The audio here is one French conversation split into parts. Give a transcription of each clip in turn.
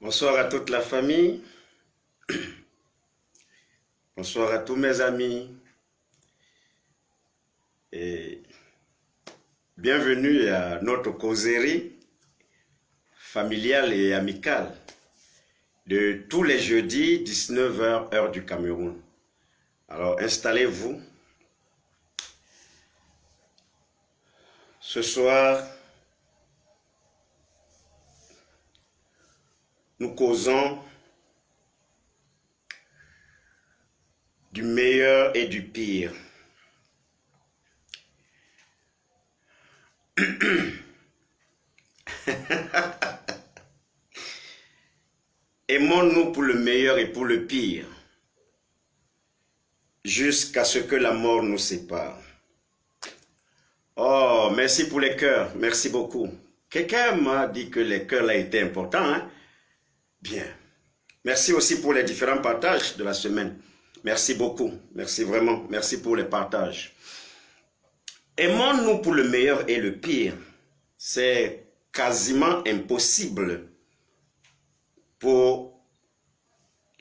Bonsoir à toute la famille. Bonsoir à tous mes amis. Et bienvenue à notre causerie familiale et amicale de tous les jeudis 19h heure du Cameroun. Alors installez-vous. Ce soir, nous causons du meilleur et du pire. Aimons-nous pour le meilleur et pour le pire, jusqu'à ce que la mort nous sépare. Oh, merci pour les cœurs, merci beaucoup. Quelqu'un m'a dit que les cœurs là étaient importants, hein? Bien. Merci aussi pour les différents partages de la semaine. Merci beaucoup, merci vraiment, merci pour les partages. Aimons-nous pour le meilleur et le pire. C'est quasiment impossible pour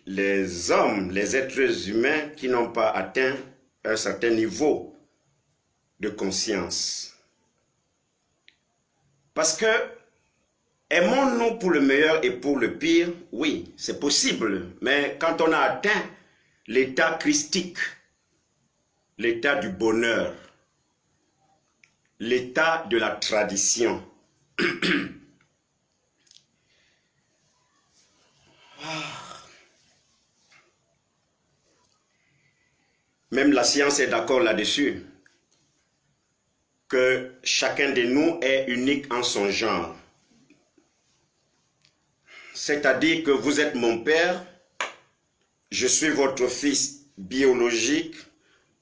les hommes, les êtres humains qui n'ont pas atteint un certain niveau de conscience. Parce que aimons-nous pour le meilleur et pour le pire? Oui, c'est possible. Mais quand on a atteint l'état christique, l'état du bonheur, l'état de la tradition, même la science est d'accord là-dessus, que chacun de nous est unique en son genre. C'est-à-dire que vous êtes mon père, je suis votre fils biologique.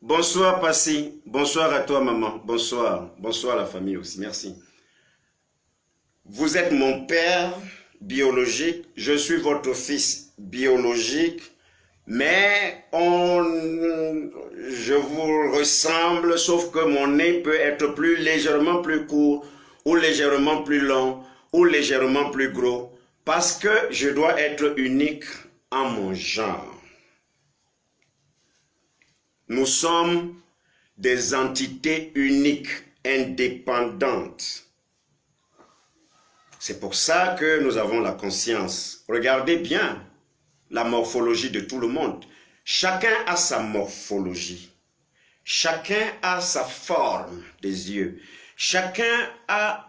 Bonsoir Passy, bonsoir à toi maman, bonsoir, bonsoir à la famille aussi, merci. Vous êtes mon père biologique, je suis votre fils biologique, mais je vous ressemble, sauf que mon nez peut être légèrement plus court, ou légèrement plus long, ou légèrement plus gros, parce que je dois être unique en mon genre. Nous sommes des entités uniques, indépendantes. C'est pour ça que nous avons la conscience. Regardez bien la morphologie de tout le monde. Chacun a sa morphologie. Chacun a sa forme des yeux. Chacun a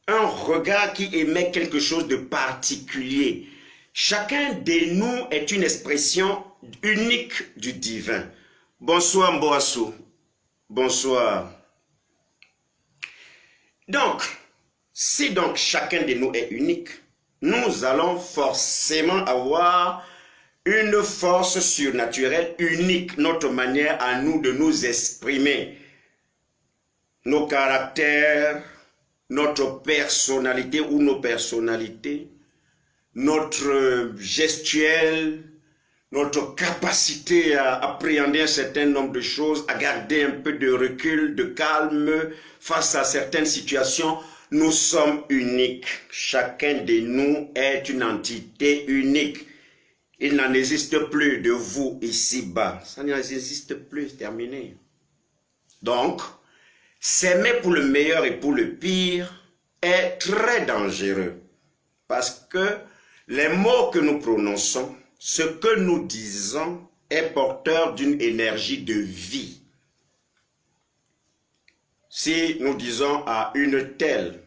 un regard qui émet quelque chose de particulier. Chacun de nous est une expression unique du divin. Bonsoir Mboassou. Bonsoir. Donc, si donc chacun de nous est unique, nous allons forcément avoir une force surnaturelle unique, notre manière à nous de nous exprimer, nos caractères, notre personnalité ou nos personnalités, notre gestuelle, notre capacité à appréhender un certain nombre de choses, à garder un peu de recul, de calme face à certaines situations. Nous sommes uniques. Chacun de nous est une entité unique. Il n'en existe plus de vous ici-bas. Ça n'existe plus, c'est terminé. Donc, s'aimer pour le meilleur et pour le pire est très dangereux. Parce que les mots que nous prononçons, ce que nous disons est porteur d'une énergie de vie. Si nous disons à une telle,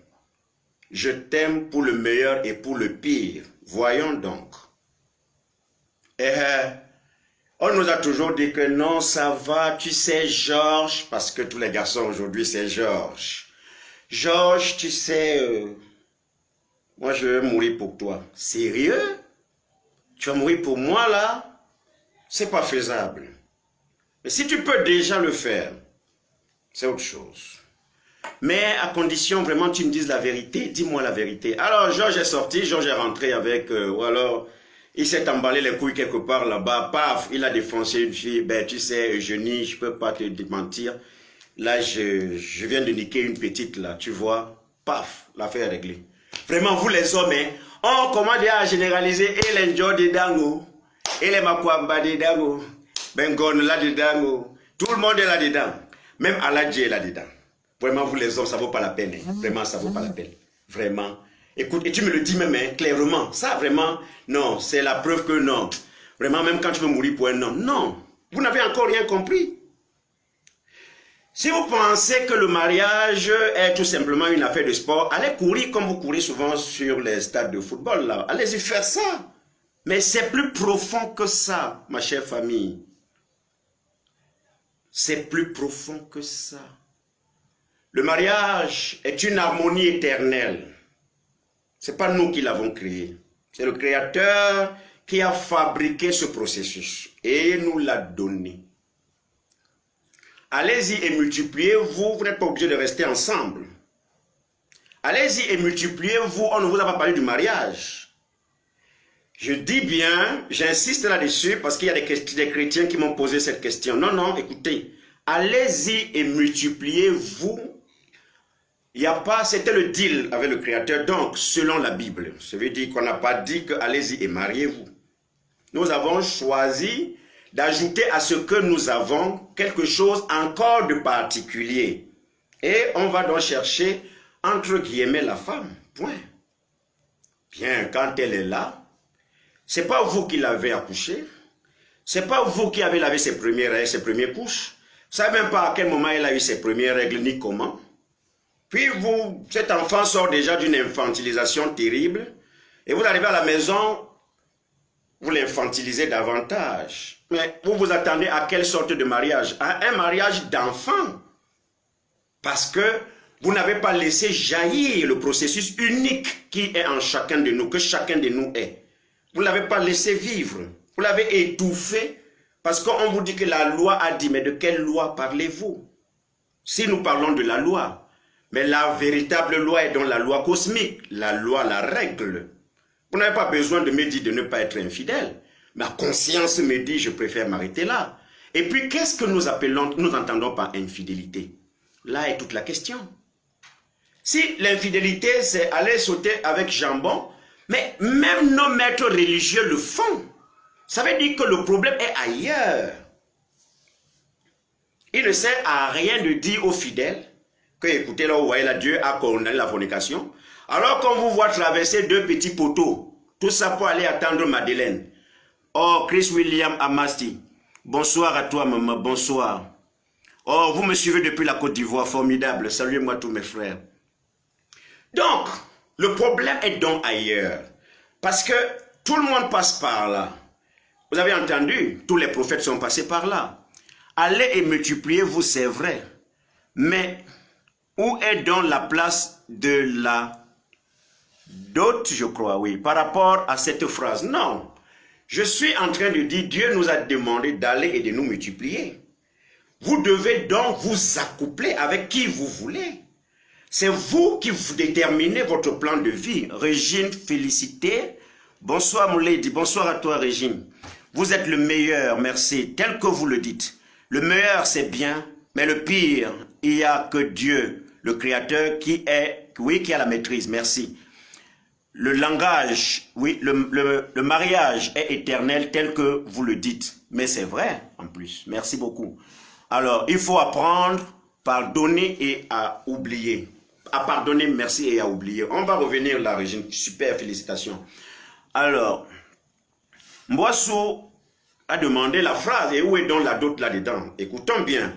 je t'aime pour le meilleur et pour le pire, voyons donc. On nous a toujours dit que non, ça va, tu sais Georges, parce que tous les garçons aujourd'hui c'est Georges. Georges, tu sais, moi je vais mourir pour toi. Sérieux? Tu vas mourir pour moi là? C'est pas faisable. Mais si tu peux déjà le faire, c'est autre chose. Mais à condition vraiment tu me dises la vérité, dis-moi la vérité. Alors Georges est sorti, Georges est rentré avec, ou alors il s'est emballé les couilles quelque part là-bas, paf, il a défoncé une fille, ben tu sais Eugénie, je peux pas te mentir. Là je viens de niquer une petite là, tu vois, paf, l'affaire est réglée. Vraiment, vous les hommes, hein, on commence à généraliser et les Njo de Dango, et les Makwamba de Dango, Bengon là-dedans, tout le monde est là-dedans. Même Aladji est là-dedans. Vraiment, vous les hommes, ça ne vaut pas la peine. Hein. Vraiment, ça ne vaut pas la peine. Vraiment. Écoute, et tu me le dis même hein, clairement. Ça, vraiment, non, c'est la preuve que non. Vraiment, même quand tu veux mourir pour un homme, non. Vous n'avez encore rien compris. Si vous pensez que le mariage est tout simplement une affaire de sport, allez courir comme vous courez souvent sur les stades de football. Là. Allez-y faire ça. Mais c'est plus profond que ça, ma chère famille. C'est plus profond que ça. Le mariage est une harmonie éternelle. Ce n'est pas nous qui l'avons créé. C'est le Créateur qui a fabriqué ce processus et nous l'a donné. Allez-y et multipliez-vous, vous n'êtes pas obligé de rester ensemble. Allez-y et multipliez-vous, on ne vous a pas parlé du mariage. Je dis bien, j'insiste là-dessus parce qu'il y a des chrétiens qui m'ont posé cette question. Non, non, écoutez, allez-y et multipliez-vous. Il n'y a pas, c'était le deal avec le Créateur, donc selon la Bible. Ça veut dire qu'on n'a pas dit que allez-y et mariez-vous. Nous avons choisi d'ajouter à ce que nous avons quelque chose encore de particulier. Et on va donc chercher, entre guillemets, la femme. Point. Bien, quand elle est là, ce n'est pas vous qui l'avez accouchée. Ce n'est pas vous qui avez lavé ses premières règles, ses premières couches. Vous ne savez même pas à quel moment elle a eu ses premières règles, ni comment. Puis vous, cet enfant sort déjà d'une infantilisation terrible. Et vous arrivez à la maison, vous l'infantilisez davantage. Mais vous vous attendez à quelle sorte de mariage? À un mariage d'enfant. Parce que vous n'avez pas laissé jaillir le processus unique qui est en chacun de nous, que chacun de nous est. Vous ne l'avez pas laissé vivre. Vous l'avez étouffé parce qu'on vous dit que la loi a dit. Mais de quelle loi parlez-vous? Si nous parlons de la loi, mais la véritable loi est dans la loi cosmique, la loi, la règle. Vous n'avez pas besoin de me dire de ne pas être infidèle. Ma conscience me dit je préfère m'arrêter là. Et puis qu'est-ce que nous appelons, nous entendons par infidélité? Là est toute la question. Si l'infidélité c'est aller sauter avec jambon, mais même nos maîtres religieux le font. Ça veut dire que le problème est ailleurs. Il ne sert à rien de dire aux fidèles que écoutez là, vous voyez là, Dieu a condamné la fornication. Alors qu'on vous voit traverser deux petits poteaux, tout ça pour aller attendre Madeleine. Oh, Chris William Amasti, bonsoir à toi maman, bonsoir. Oh, vous me suivez depuis la Côte d'Ivoire, formidable, saluez-moi tous mes frères. Donc, le problème est donc ailleurs, parce que tout le monde passe par là. Vous avez entendu, tous les prophètes sont passés par là. Allez et multipliez-vous, c'est vrai, mais où est donc la place de la dot, je crois, oui, par rapport à cette phrase? Non, je suis en train de dire, Dieu nous a demandé d'aller et de nous multiplier. Vous devez donc vous accoupler avec qui vous voulez. C'est vous qui vous déterminez votre plan de vie. Régine, félicité. Bonsoir, mon lady. Bonsoir à toi, Régine. Vous êtes le meilleur, merci, tel que vous le dites. Le meilleur, c'est bien, mais le pire, il n'y a que Dieu, le Créateur, qui est, oui, qui a la maîtrise, merci. Le langage, oui, le mariage est éternel tel que vous le dites. Mais c'est vrai, en plus. Merci beaucoup. Alors, il faut apprendre, pardonner et à oublier. À pardonner, merci, et à oublier. On va revenir là, Régine. Super, félicitations. Alors, Mboissou a demandé la phrase. Et où est donc la dot là-dedans? Écoutons bien.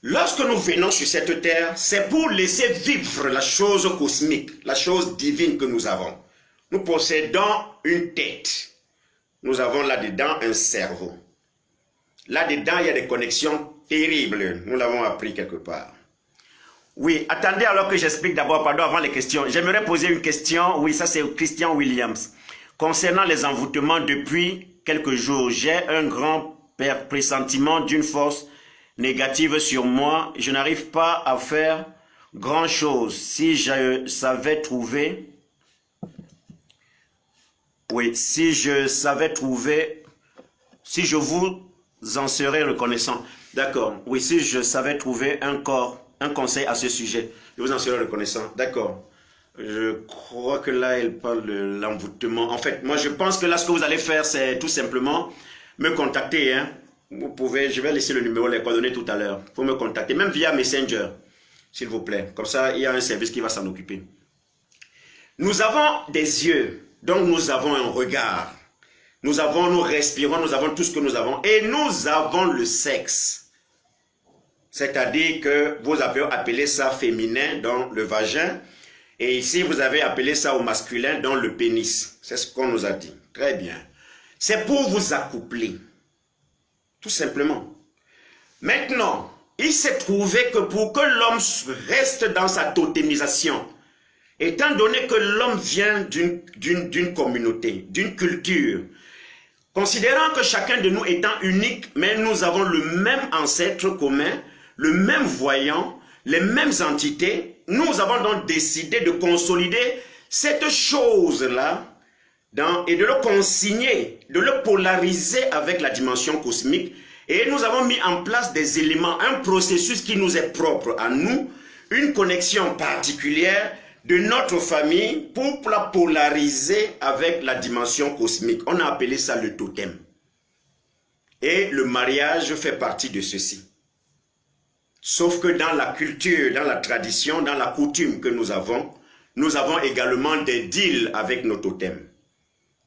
Lorsque nous venons sur cette terre, c'est pour laisser vivre la chose cosmique, la chose divine que nous avons. Nous possédons une tête. Nous avons là-dedans un cerveau. Là-dedans, il y a des connexions terribles. Nous l'avons appris quelque part. Oui, attendez alors que j'explique d'abord, pardon, avant les questions. J'aimerais poser une question. Oui, ça c'est Christian Williams. Concernant les envoûtements, depuis quelques jours, j'ai un grand pressentiment d'une force négative sur moi. Je n'arrive pas à faire grand-chose. Si je savais trouver... Oui, si je savais trouver... Si je vous en serais reconnaissant. D'accord. Oui, si je savais trouver un conseil à ce sujet, je vous en serais reconnaissant. D'accord. Je crois que là, elle parle de l'envoûtement. En fait, moi, je pense que là, ce que vous allez faire, c'est tout simplement me contacter. Hein. Vous pouvez, je vais laisser le numéro, les coordonnées tout à l'heure. Il faut me contacter, même via Messenger, s'il vous plaît. Comme ça, il y a un service qui va s'en occuper. Nous avons des yeux, donc nous avons un regard. Nous respirons, nous avons tout ce que nous avons. Et nous avons le sexe. C'est-à-dire que vous avez appelé ça féminin dans le vagin. Et ici, vous avez appelé ça au masculin dans le pénis. C'est ce qu'on nous a dit. Très bien. C'est pour vous accoupler. Tout simplement. Maintenant, il s'est trouvé que pour que l'homme reste dans sa totémisation, étant donné que l'homme vient d'une communauté, d'une culture, considérant que chacun de nous étant unique, mais nous avons le même ancêtre commun, le même voyant, les mêmes entités, nous avons donc décidé de consolider cette chose-là et de le consigner, de le polariser avec la dimension cosmique. Et nous avons mis en place des éléments, un processus qui nous est propre à nous, une connexion particulière de notre famille pour la polariser avec la dimension cosmique. On a appelé ça le totem. Et le mariage fait partie de ceci. Sauf que dans la culture, dans la tradition, dans la coutume que nous avons également des deals avec nos totems.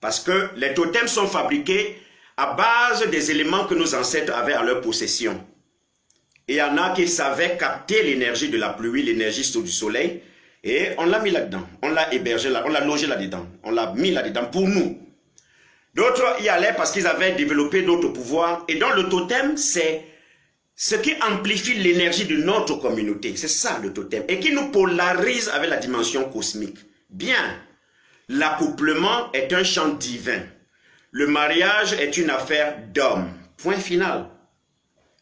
Parce que les totems sont fabriqués à base des éléments que nos ancêtres avaient à leur possession. Et il y en a qui savaient capter l'énergie de la pluie, l'énergie du soleil, et on l'a mis là-dedans. On l'a hébergé là, on l'a logé là-dedans. On l'a mis là-dedans pour nous. D'autres y allaient parce qu'ils avaient développé d'autres pouvoirs. Et dans le totem, c'est ce qui amplifie l'énergie de notre communauté. C'est ça le totem. Et qui nous polarise avec la dimension cosmique. Bien. L'accouplement est un chant divin. Le mariage est une affaire d'homme. Point final.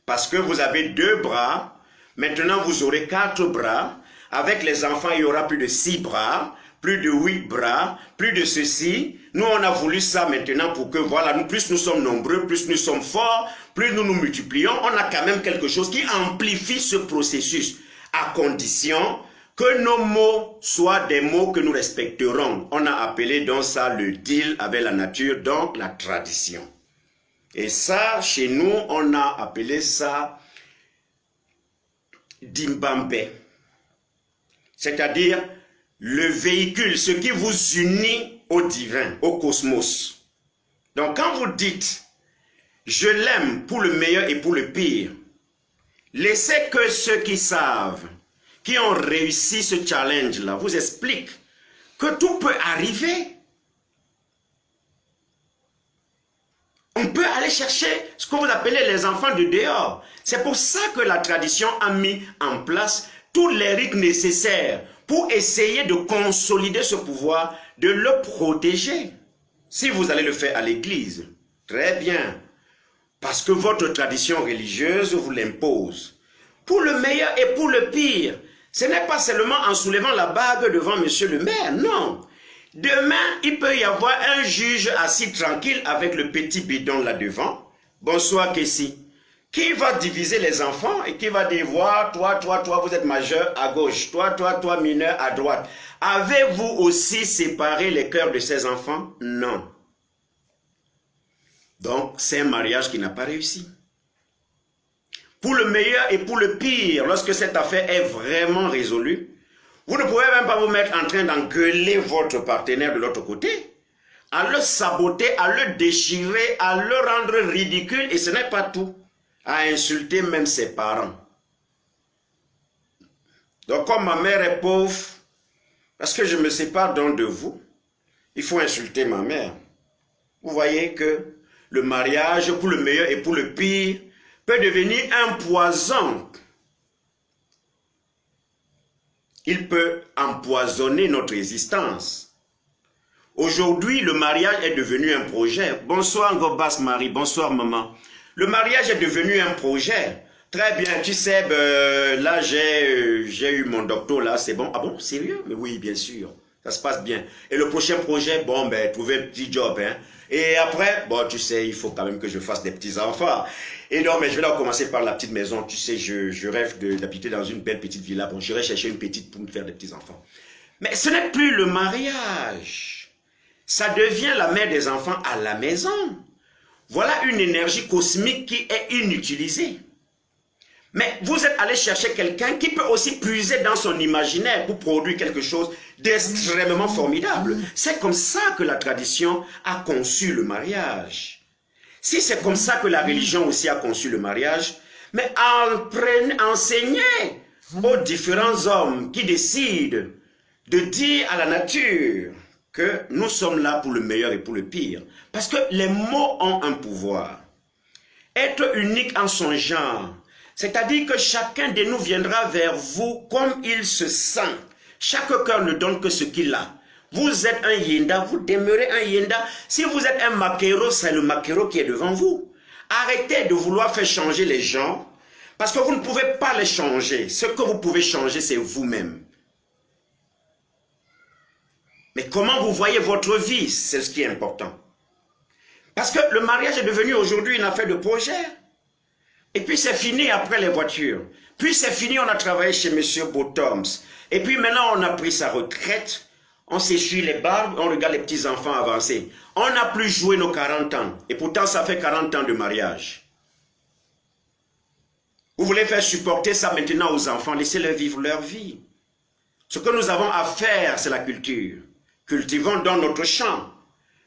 Parce que vous avez 2 bras. Maintenant, vous aurez 4 bras. Avec les enfants, il y aura plus de 6 bras. Plus de 8 bras. Plus de ceci. Nous, on a voulu ça maintenant pour que, voilà, plus nous sommes nombreux, plus nous sommes forts, plus nous nous multiplions, on a quand même quelque chose qui amplifie ce processus, à condition que nos mots soient des mots que nous respecterons. On a appelé donc ça le deal avec la nature, donc la tradition. Et ça, chez nous, on a appelé ça Dimbambe. C'est-à-dire le véhicule, ce qui vous unit au divin, au cosmos. Donc quand vous dites « je l'aime pour le meilleur et pour le pire », laissez que ceux qui savent, qui ont réussi ce challenge-là, vous expliquent que tout peut arriver. On peut aller chercher ce que vous appelez les enfants de dehors. C'est pour ça que la tradition a mis en place tous les rites nécessaires pour essayer de consolider ce pouvoir, de le protéger. Si vous allez le faire à l'église, très bien, parce que votre tradition religieuse vous l'impose. Pour le meilleur et pour le pire, ce n'est pas seulement en soulevant la bague devant monsieur le maire, non. Demain, il peut y avoir un juge assis tranquille avec le petit bidon là devant. Bonsoir Kessie. Qui va diviser les enfants et qui va dire, voilà, toi, vous êtes majeur à gauche, toi, mineur à droite. Avez-vous aussi séparé les cœurs de ces enfants? Non. Donc, c'est un mariage qui n'a pas réussi. Pour le meilleur et pour le pire, lorsque cette affaire est vraiment résolue, vous ne pouvez même pas vous mettre en train d'engueuler votre partenaire de l'autre côté, à le saboter, à le déchirer, à le rendre ridicule, et ce n'est pas tout. À insulter même ses parents. Donc comme ma mère est pauvre, parce que je me sépare donc de vous, il faut insulter ma mère. Vous voyez que le mariage, pour le meilleur et pour le pire, peut devenir un poison. Il peut empoisonner notre existence. Aujourd'hui, le mariage est devenu un projet. Bonsoir Ngobas Marie, bonsoir maman. Le mariage est devenu un projet. Très bien, tu sais, là j'ai eu mon doctorat, là, c'est bon. Ah bon, sérieux? Mais oui, bien sûr, ça se passe bien. Et le prochain projet, bon, trouver un petit job, hein. Et après, bon, tu sais, il faut quand même que je fasse des petits-enfants. Et non, mais je vais là commencer par la petite maison. Tu sais, je rêve d'habiter dans une belle petite villa. Bon, j'irai chercher une petite pour me faire des petits-enfants. Mais ce n'est plus le mariage. Ça devient la mère des enfants à la maison. Voilà une énergie cosmique qui est inutilisée. Mais vous êtes allé chercher quelqu'un qui peut aussi puiser dans son imaginaire pour produire quelque chose d'extrêmement formidable. C'est comme ça que la tradition a conçu le mariage. Si c'est comme ça que la religion aussi a conçu le mariage, mais enseignez aux différents hommes qui décident de dire à la nature que nous sommes là pour le meilleur et pour le pire. Parce que les mots ont un pouvoir. Être unique en son genre, c'est-à-dire que chacun de nous viendra vers vous comme il se sent. Chaque cœur ne donne que ce qu'il a. Vous êtes un yenda, vous demeurez un yenda. Si vous êtes un maquereau, c'est le maquereau qui est devant vous. Arrêtez de vouloir faire changer les gens, parce que vous ne pouvez pas les changer. Ce que vous pouvez changer, c'est vous-même. Mais comment vous voyez votre vie, c'est ce qui est important. Parce que le mariage est devenu aujourd'hui une affaire de projet. Et puis c'est fini après les voitures. Puis c'est fini, on a travaillé chez M. Bottoms. Et puis maintenant on a pris sa retraite. On s'essuie les barbes, on regarde les petits-enfants avancer. On n'a plus joué nos 40 ans. Et pourtant ça fait 40 ans de mariage. Vous voulez faire supporter ça maintenant aux enfants. Laissez-les vivre leur vie. Ce que nous avons à faire, c'est la culture. Cultivons dans notre champ.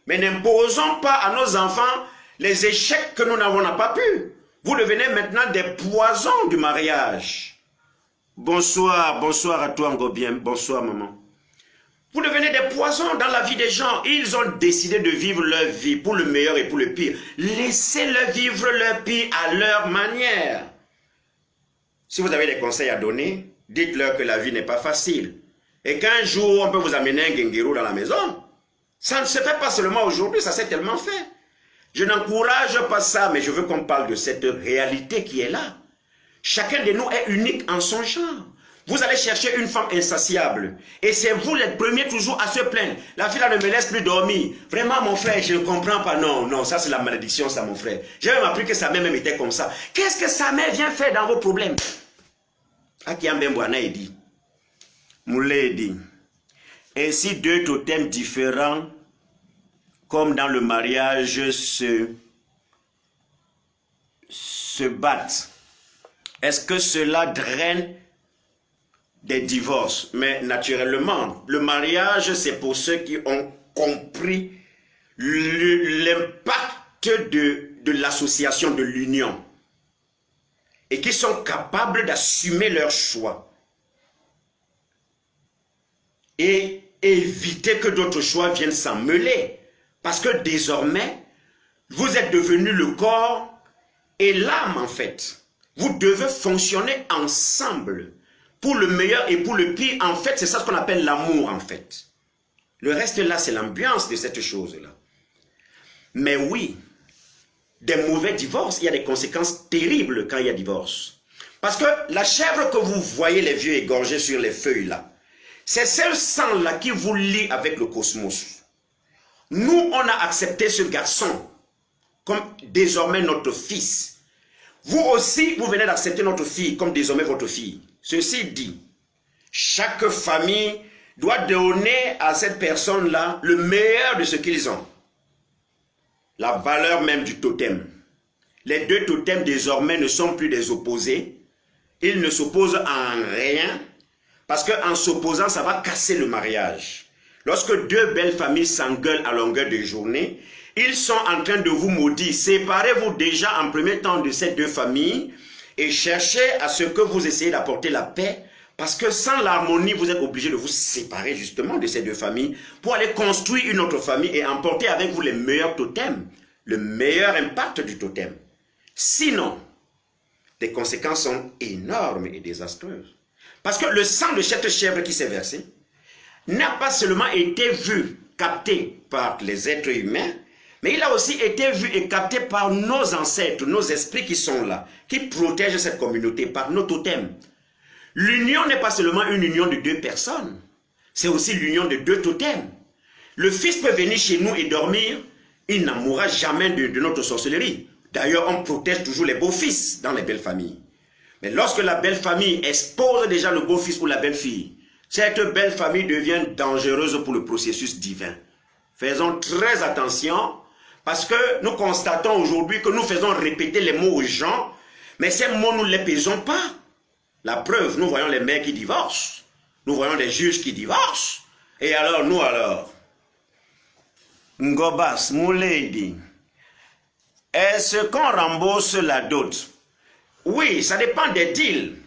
Mais n'imposons pas à nos enfants les échecs que nous n'avons pas pu. Vous devenez maintenant des poisons du mariage. Bonsoir, bonsoir à toi Ngobien, bonsoir maman. Vous devenez des poisons dans la vie des gens. Ils ont décidé de vivre leur vie pour le meilleur et pour le pire. Laissez-les vivre leur pire à leur manière. Si vous avez des conseils à donner, dites-leur que la vie n'est pas facile. Et qu'un jour, on peut vous amener un guinguérou dans la maison. Ça ne se fait pas seulement aujourd'hui, ça s'est tellement fait. Je n'encourage pas ça, mais je veux qu'on parle de cette réalité qui est là. Chacun de nous est unique en son genre. Vous allez chercher une femme insatiable. Et c'est vous les premiers toujours à se plaindre. La fille là ne me laisse plus dormir. Vraiment mon frère, je ne comprends pas. Non, non, ça c'est la malédiction, ça mon frère. J'ai même appris que sa mère même était comme ça. Qu'est-ce que sa mère vient faire dans vos problèmes? dit. Moulé dit. Ainsi deux totems différents, comme dans le mariage, se battent. Est-ce que cela draine des divorces? Mais naturellement, le mariage, c'est pour ceux qui ont compris l'impact de l'association, de l'union, et qui sont capables d'assumer leurs choix et éviter que d'autres choix viennent s'en mêler. Parce que désormais, vous êtes devenus le corps et l'âme en fait. Vous devez fonctionner ensemble pour le meilleur et pour le pire. En fait, c'est ça ce qu'on appelle l'amour en fait. Le reste là, c'est l'ambiance de cette chose-là. Mais oui, des mauvais divorces, il y a des conséquences terribles quand il y a divorce. Parce que la chèvre que vous voyez les vieux égorger sur les feuilles là, c'est ce sang-là qui vous lie avec le cosmos. Nous, on a accepté ce garçon comme désormais notre fils. Vous aussi, vous venez d'accepter notre fille comme désormais votre fille. Ceci dit, chaque famille doit donner à cette personne-là le meilleur de ce qu'ils ont. La valeur même du totem. Les deux totems désormais ne sont plus des opposés. Ils ne s'opposent en rien. Parce qu'en s'opposant, ça va casser le mariage. Lorsque deux belles familles s'engueulent à longueur de journée, ils sont en train de vous maudire. Séparez-vous déjà en premier temps de ces deux familles et cherchez à ce que vous essayez d'apporter la paix. Parce que sans l'harmonie, vous êtes obligé de vous séparer justement de ces deux familles pour aller construire une autre famille et emporter avec vous les meilleurs totems, le meilleur impact du totem. Sinon, les conséquences sont énormes et désastreuses. Parce que le sang de cette chèvre qui s'est versé n'a pas seulement été vu, capté par les êtres humains, mais il a aussi été vu et capté par nos ancêtres, nos esprits qui sont là, qui protègent cette communauté par nos totems. L'union n'est pas seulement une union de deux personnes, c'est aussi l'union de deux totems. Le fils peut venir chez nous et dormir, il n'en mourra jamais de notre sorcellerie. D'ailleurs, on protège toujours les beaux-fils dans les belles familles. Mais lorsque la belle famille expose déjà le beau-fils ou la belle-fille, cette belle famille devient dangereuse pour le processus divin. Faisons très attention parce que nous constatons aujourd'hui que nous faisons répéter les mots aux gens, mais ces mots, nous ne les pesons pas. La preuve, nous voyons les mères qui divorcent, nous voyons des juges qui divorcent. Et alors, nous alors, Ngobas, Mouledi, est-ce qu'on rembourse la dot? Oui, ça dépend des deals.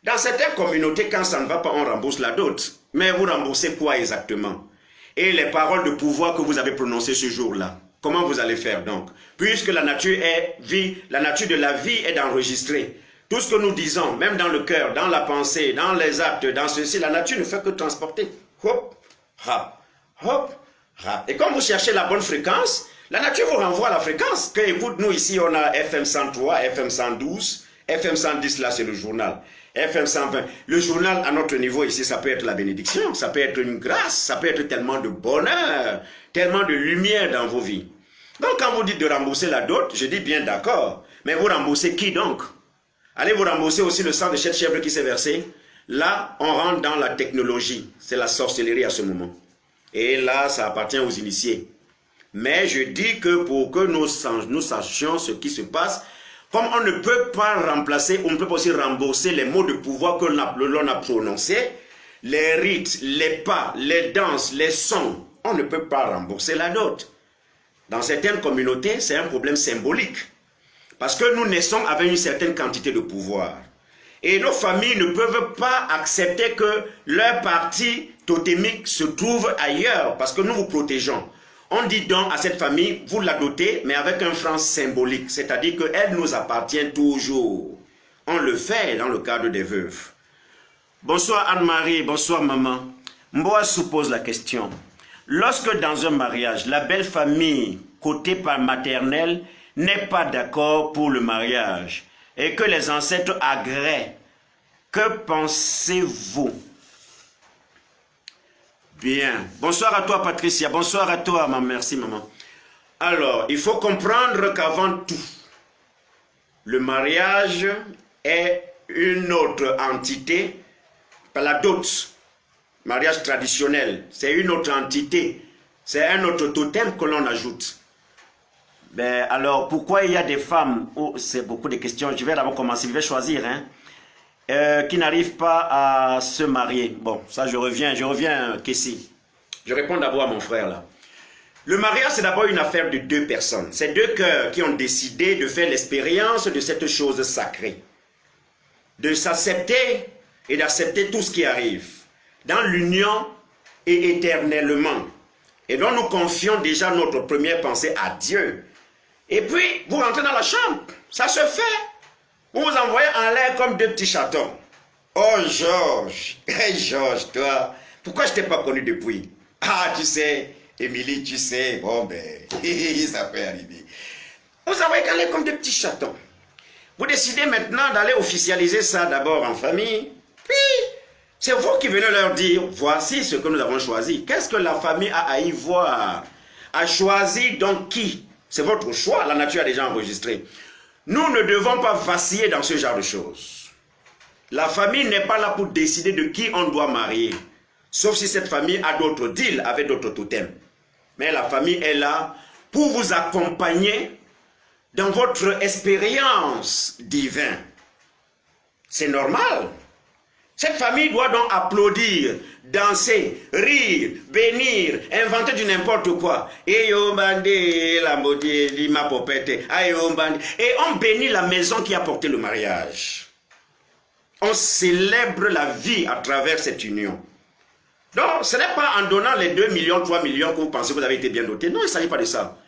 Dans certaines communautés, quand ça ne va pas, on rembourse la dot. Mais vous remboursez quoi exactement? Et les paroles de pouvoir que vous avez prononcées ce jour-là, comment vous allez faire donc? Puisque la nature est vie, la nature de la vie est d'enregistrer. Tout ce que nous disons, même dans le cœur, dans la pensée, dans les actes, dans ceci, la nature ne fait que transporter. Hop, rap, hop, rap. Et quand vous cherchez la bonne fréquence, la nature vous renvoie à la fréquence. Que écoute, nous ici, on a FM 103, FM 112, FM 110, là c'est le journal. FM 120. Le journal à notre niveau ici, ça peut être la bénédiction, ça peut être une grâce, ça peut être tellement de bonheur, tellement de lumière dans vos vies. Donc quand vous dites de rembourser la dot, je dis bien d'accord. Mais vous remboursez qui donc? Allez vous rembourser aussi le sang de cette chèvre qui s'est versé? Là, on rentre dans la technologie. C'est la sorcellerie à ce moment. Et là, ça appartient aux initiés. Mais je dis que pour que nous sachions ce qui se passe, comme on ne peut pas remplacer, on ne peut pas aussi rembourser les mots de pouvoir que l'on a prononcés, les rites, les pas, les danses, les sons, on ne peut pas rembourser la dot. Dans certaines communautés, c'est un problème symbolique. Parce que nous naissons avec une certaine quantité de pouvoir. Et nos familles ne peuvent pas accepter que leur partie totémique se trouve ailleurs, parce que nous vous protégeons. On dit donc à cette famille, vous la dotez, mais avec un franc symbolique, c'est-à-dire qu'elle nous appartient toujours. On le fait dans le cadre des veuves. Bonsoir Anne-Marie, bonsoir maman. Mboa se pose la question. Lorsque dans un mariage, la belle famille, côté par maternelle, n'est pas d'accord pour le mariage et que les ancêtres agréent, que pensez-vous? Bien. Bonsoir à toi, Patricia. Bonsoir à toi, maman. Merci, maman. Alors, il faut comprendre qu'avant tout, le mariage est une autre entité, pas la dot. Mariage traditionnel, c'est une autre entité. C'est un autre totem que l'on ajoute. Ben, alors, pourquoi il y a des femmes, c'est beaucoup de questions, je vais d'abord commencer, je vais choisir, hein, qui n'arrivent pas à se marier. Bon, ça je reviens, Kessie. Je réponds d'abord à mon frère là. Le mariage, c'est d'abord une affaire de deux personnes. C'est deux cœurs qui ont décidé de faire l'expérience de cette chose sacrée. De s'accepter et d'accepter tout ce qui arrive. Dans l'union et éternellement. Et donc nous confions déjà notre première pensée à Dieu. Et puis, vous rentrez dans la chambre. Ça se fait. Vous vous envoyez en l'air comme deux petits chatons. Oh, Georges. Hey, Georges, toi, pourquoi je ne t'ai pas connu depuis? Ah, tu sais, Émilie, tu sais, bon, ben, ça peut arriver. Vous envoyez en l'air comme deux petits chatons. Vous décidez maintenant d'aller officialiser ça d'abord en famille. Puis, c'est vous qui venez leur dire, voici ce que nous avons choisi. Qu'est-ce que la famille a à y voir? A choisi donc qui? C'est votre choix, la nature a déjà enregistré. Nous ne devons pas vaciller dans ce genre de choses. La famille n'est pas là pour décider de qui on doit marier. Sauf si cette famille a d'autres deals avec d'autres totems. Mais la famille est là pour vous accompagner dans votre expérience divine. C'est normal. Cette famille doit donc applaudir, danser, rire, bénir, inventer du n'importe quoi. Et on bénit la maison qui a porté le mariage. On célèbre la vie à travers cette union. Donc, ce n'est pas en donnant les 2 millions, 3 millions que vous pensez que vous avez été bien doté. Non, il ne s'agit pas de ça.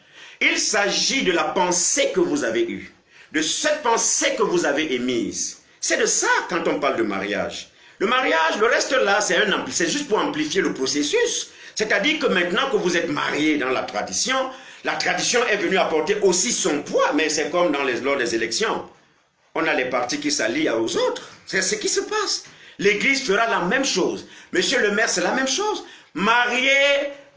Il s'agit de la pensée que vous avez eue, de cette pensée que vous avez émise. C'est de ça quand on parle de mariage. Le mariage, le reste là, c'est juste pour amplifier le processus. C'est-à-dire que maintenant que vous êtes mariés dans la tradition est venue apporter aussi son poids, mais c'est comme lors des élections. On a les partis qui s'allient aux autres. C'est ce qui se passe. L'Église fera la même chose. Monsieur le maire, c'est la même chose. Marié,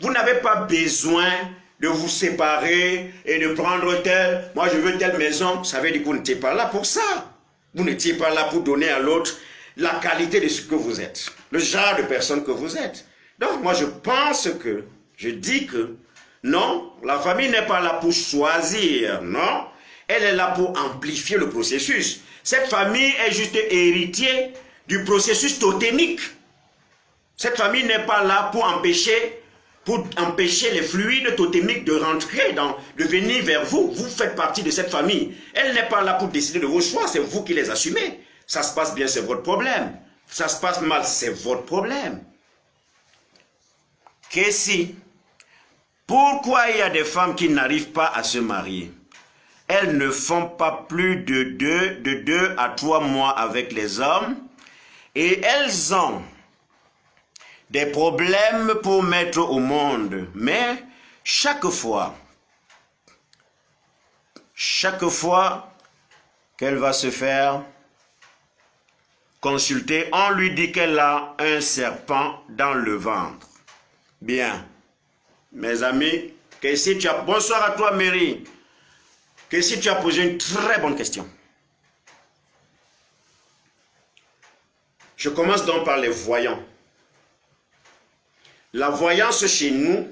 vous n'avez pas besoin de vous séparer et de prendre tel. Moi, je veux telle maison. Ça veut dire que vous n'étiez pas là pour ça. Vous n'étiez pas là pour donner à l'autre la qualité de ce que vous êtes, le genre de personne que vous êtes. Donc moi je pense que, je dis que, non, la famille n'est pas là pour choisir, non, elle est là pour amplifier le processus. Cette famille est juste héritier du processus totémique. Cette famille n'est pas là pour empêcher les fluides totémiques de rentrer, de venir vers vous. Vous faites partie de cette famille. Elle n'est pas là pour décider de vos choix, c'est vous qui les assumez. Ça se passe bien, c'est votre problème. Ça se passe mal, c'est votre problème. Kessie, pourquoi il y a des femmes qui n'arrivent pas à se marier? Elles ne font pas plus de 2 à 3 mois avec les hommes et elles ont des problèmes pour mettre au monde. Mais chaque fois qu'elle va se faire consulter, on lui dit qu'elle a un serpent dans le ventre. Bien, mes amis, bonsoir à toi Mary. Kessie, tu as posé une très bonne question. Je commence donc par les voyants. La voyance chez nous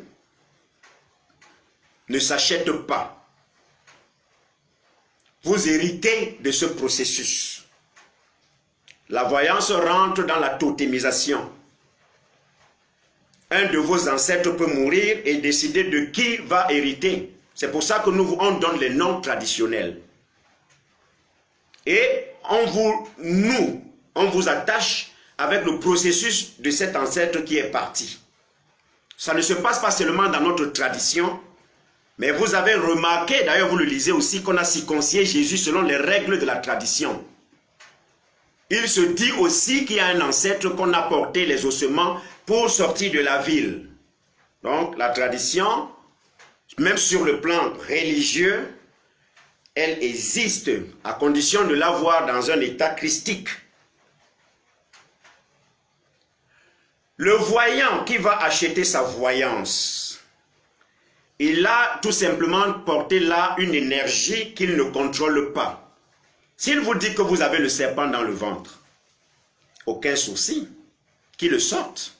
ne s'achète pas. Vous héritez de ce processus. La voyance rentre dans la totémisation. Un de vos ancêtres peut mourir et décider de qui va hériter. C'est pour ça que on donne les noms traditionnels. Et on vous attache avec le processus de cet ancêtre qui est parti. Ça ne se passe pas seulement dans notre tradition, mais vous avez remarqué, d'ailleurs vous le lisez aussi, qu'on a circoncisé Jésus selon les règles de la tradition. Il se dit aussi qu'il y a un ancêtre qu'on a porté les ossements pour sortir de la ville. Donc la tradition, même sur le plan religieux, elle existe à condition de l'avoir dans un état christique. Le voyant qui va acheter sa voyance, il a tout simplement porté là une énergie qu'il ne contrôle pas. S'il vous dit que vous avez le serpent dans le ventre, aucun souci, qu'il le sorte.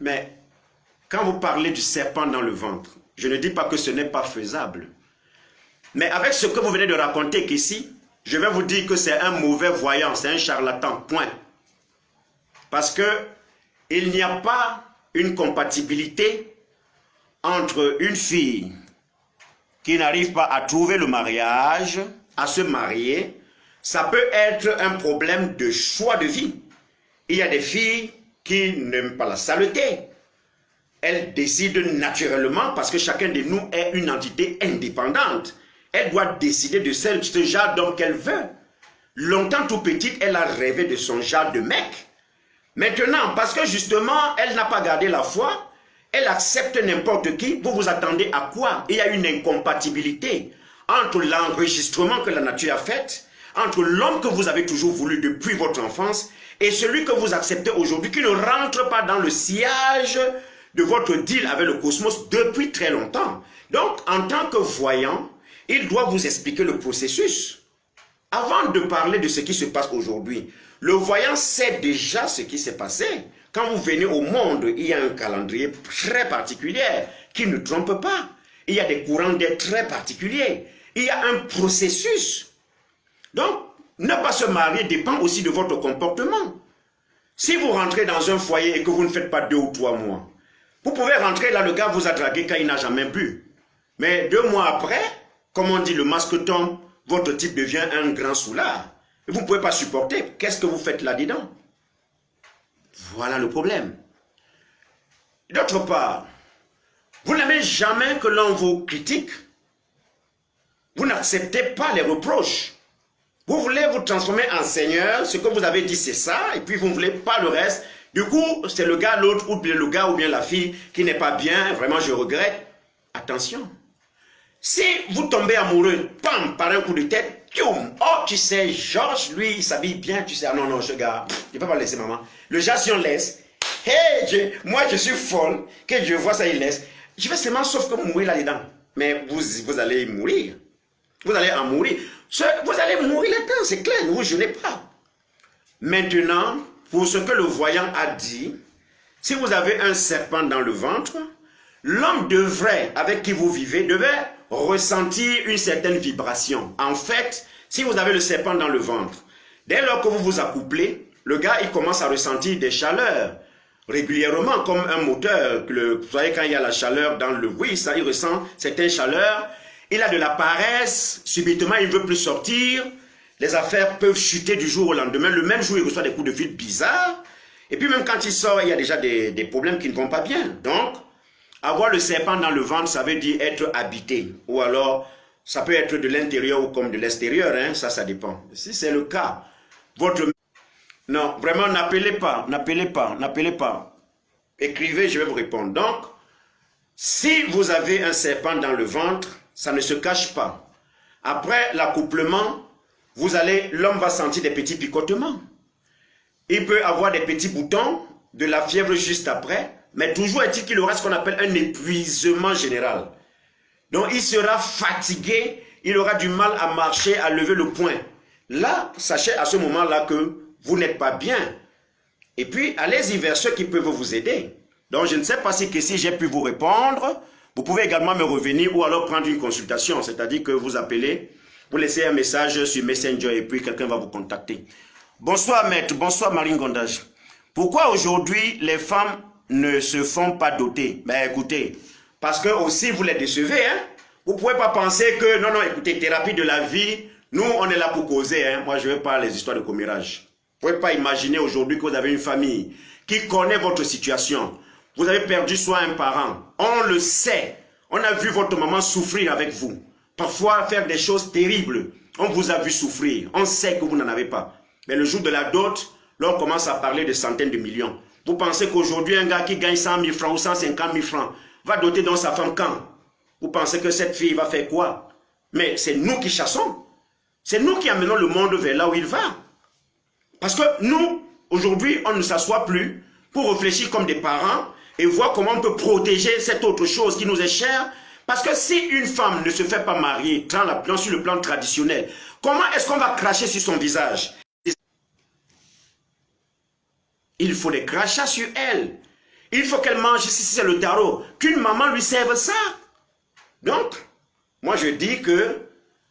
Mais quand vous parlez du serpent dans le ventre, je ne dis pas que ce n'est pas faisable. Mais avec ce que vous venez de raconter qu'ici, je vais vous dire que c'est un mauvais voyant, c'est un charlatan, point. Parce que il n'y a pas une compatibilité entre une fille qui n'arrive pas à trouver le mariage, à se marier. Ça peut être un problème de choix de vie. Il y a des filles qui n'aiment pas la saleté. Elles décident naturellement parce que chacun de nous est une entité indépendante. Elle doit décider de ce genre d'homme qu'elle veut. Longtemps tout petite, elle a rêvé de son genre de mec. Maintenant, parce que justement, elle n'a pas gardé la foi, elle accepte n'importe qui. Vous vous attendez à quoi? Il y a une incompatibilité entre l'enregistrement que la nature a fait, entre l'homme que vous avez toujours voulu depuis votre enfance et celui que vous acceptez aujourd'hui qui ne rentre pas dans le sillage de votre deal avec le cosmos depuis très longtemps. Donc, en tant que voyant, il doit vous expliquer le processus. Avant de parler de ce qui se passe aujourd'hui, le voyant sait déjà ce qui s'est passé. Quand vous venez au monde, il y a un calendrier très particulier qui ne trompe pas. Il y a des courants d'air très particuliers. Il y a un processus. Donc, ne pas se marier dépend aussi de votre comportement. Si vous rentrez dans un foyer et que vous ne faites pas 2 ou 3 mois, vous pouvez rentrer là, le gars vous a dragué quand il n'a jamais bu. Mais 2 mois après, comme on dit, le masque tombe, votre type devient un grand soulard. Et vous ne pouvez pas supporter. Qu'est-ce que vous faites là-dedans? Voilà le problème. D'autre part, vous n'aimez jamais que l'on vous critique. Vous n'acceptez pas les reproches. Vous voulez vous transformer en seigneur, ce que vous avez dit c'est ça, et puis vous ne voulez pas le reste. Du coup, c'est le gars, l'autre, ou bien le gars, ou bien la fille qui n'est pas bien, vraiment je regrette. Attention. Si vous tombez amoureux, pam, par un coup de tête, tchoum, oh, tu sais, Georges, lui, il s'habille bien, tu sais, ah non, ce gars, je ne peux pas laisser maman. Le gars, si on laisse, hey, moi, je suis folle, que je vois ça, il laisse. Je vais seulement, sauf que vous mourrez là-dedans. Mais vous allez mourir. Vous allez en mourir. Vous allez mourir là-dedans, c'est clair, ne vous gênez pas. Maintenant, pour ce que le voyant a dit, si vous avez un serpent dans le ventre, l'homme devrait, avec qui vous vivez, devait ressentir une certaine vibration. En fait, si vous avez le serpent dans le ventre, dès lors que vous vous accouplez, le gars, il commence à ressentir des chaleurs régulièrement, comme un moteur. Vous voyez, quand il y a la chaleur dans le... Oui, ça, il ressent certaines chaleurs. Il a de la paresse, subitement, il ne veut plus sortir. Les affaires peuvent chuter du jour au lendemain. Le même jour, il reçoit des coups de fil bizarres. Et puis même quand il sort, il y a déjà des problèmes qui ne vont pas bien. Donc, avoir le serpent dans le ventre, ça veut dire être habité. Ou alors, ça peut être de l'intérieur ou comme de l'extérieur. Hein? Ça dépend. Si c'est le cas, votre... Non, vraiment, n'appelez pas, n'appelez pas, n'appelez pas. Écrivez, je vais vous répondre. Donc, si vous avez un serpent dans le ventre, ça ne se cache pas. Après l'accouplement, l'homme va sentir des petits picotements. Il peut avoir des petits boutons, de la fièvre juste après, mais toujours est-il qu'il aura ce qu'on appelle un épuisement général. Donc il sera fatigué, il aura du mal à marcher, à lever le poing. Là, sachez à ce moment-là que vous n'êtes pas bien. Et puis, allez-y vers ceux qui peuvent vous aider. Donc je ne sais pas si j'ai pu vous répondre. Vous pouvez également me revenir ou alors prendre une consultation, c'est-à-dire que vous appelez, vous laissez un message sur Messenger et puis quelqu'un va vous contacter. Bonsoir maître, bonsoir Marine Gondage. Pourquoi aujourd'hui les femmes ne se font pas doter? Ben écoutez, parce que aussi vous les décevez. Hein? Vous ne pouvez pas penser que, non, écoutez, thérapie de la vie, nous on est là pour causer. Hein? Moi je ne veux pas les histoires de commérage. Vous ne pouvez pas imaginer aujourd'hui que vous avez une famille qui connaît votre situation. Vous avez perdu soit un parent, on le sait. On a vu votre maman souffrir avec vous. Parfois faire des choses terribles. On vous a vu souffrir. On sait que vous n'en avez pas. Mais le jour de la dot, là on commence à parler de centaines de millions. Vous pensez qu'aujourd'hui un gars qui gagne 100 000 francs ou 150 000 francs va doter dans sa femme quand? Vous pensez que cette fille va faire quoi? Mais c'est nous qui chassons. C'est nous qui amenons le monde vers là où il va. Parce que nous, aujourd'hui, on ne s'assoit plus pour réfléchir comme des parents et voir comment on peut protéger cette autre chose qui nous est chère. Parce que si une femme ne se fait pas marier sur le plan traditionnel, comment est-ce qu'on va cracher sur son visage? Il faut des crachats sur elle. Il faut qu'elle mange, si c'est le tarot, qu'une maman lui serve ça. Donc, moi je dis que,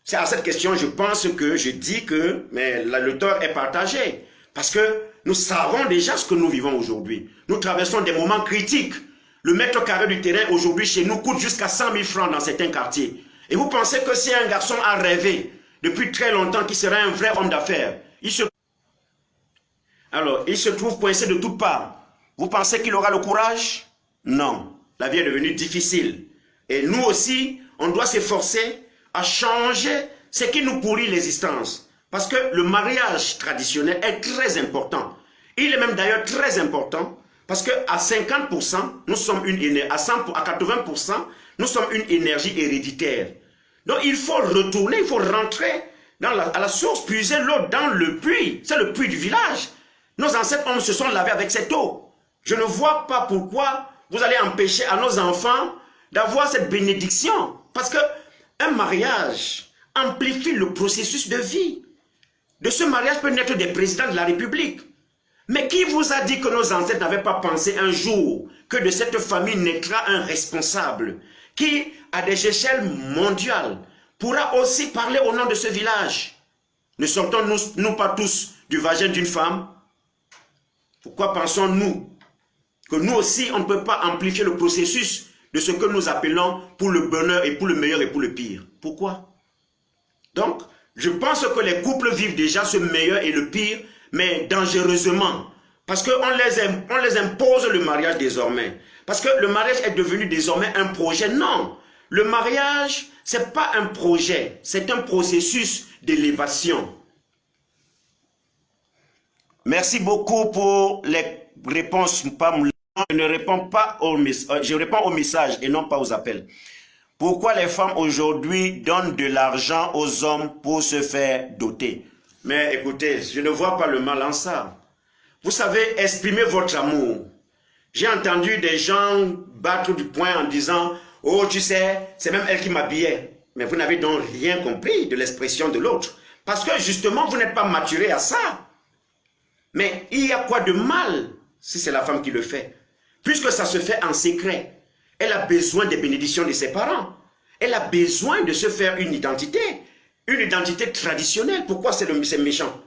c'est à cette question, je dis que, mais le tort est partagé. Parce que nous savons déjà ce que nous vivons aujourd'hui. Nous traversons des moments critiques. Le mètre carré du terrain aujourd'hui chez nous coûte jusqu'à 100 000 francs dans certains quartiers. Et vous pensez que si un garçon a rêvé depuis très longtemps qu'il sera un vrai homme d'affaires, il se trouve coincé de toutes parts. Vous pensez qu'il aura le courage? Non. La vie est devenue difficile. Et nous aussi, on doit s'efforcer à changer ce qui nous pourrit l'existence. Parce que le mariage traditionnel est très important. Il est même d'ailleurs très important parce qu'à 50%, nous sommes à 80%, nous sommes une énergie héréditaire. Donc il faut retourner, il faut rentrer à la source, puiser l'eau dans le puits. C'est le puits du village. Nos ancêtres hommes se sont lavés avec cette eau. Je ne vois pas pourquoi vous allez empêcher à nos enfants d'avoir cette bénédiction. Parce qu'un mariage amplifie le processus de vie. De ce mariage peut naître des présidents de la République. Mais qui vous a dit que nos ancêtres n'avaient pas pensé un jour que de cette famille naîtra un responsable qui, à des échelles mondiales, pourra aussi parler au nom de ce village? Ne sortons-nous pas tous du vagin d'une femme? Pourquoi pensons-nous que nous aussi, on ne peut pas amplifier le processus de ce que nous appelons pour le bonheur et pour le meilleur et pour le pire? Pourquoi? Donc, je pense que les couples vivent déjà ce meilleur et le pire, mais dangereusement. Parce qu'on les impose le mariage désormais. Parce que le mariage est devenu désormais un projet. Non, le mariage, ce n'est pas un projet, c'est un processus d'élévation. Merci beaucoup pour les réponses. Je ne réponds pas je réponds aux messages et non pas aux appels. Pourquoi les femmes aujourd'hui donnent de l'argent aux hommes pour se faire doter? Mais écoutez, je ne vois pas le mal en ça. Vous savez, exprimez votre amour. J'ai entendu des gens battre du poing en disant « Oh, tu sais, c'est même elle qui m'habillait. » Mais vous n'avez donc rien compris de l'expression de l'autre. Parce que justement, vous n'êtes pas maturé à ça. Mais il y a quoi de mal si c'est la femme qui le fait? Puisque ça se fait en secret. Elle a besoin des bénédictions de ses parents. Elle a besoin de se faire une identité traditionnelle. Pourquoi c'est méchant?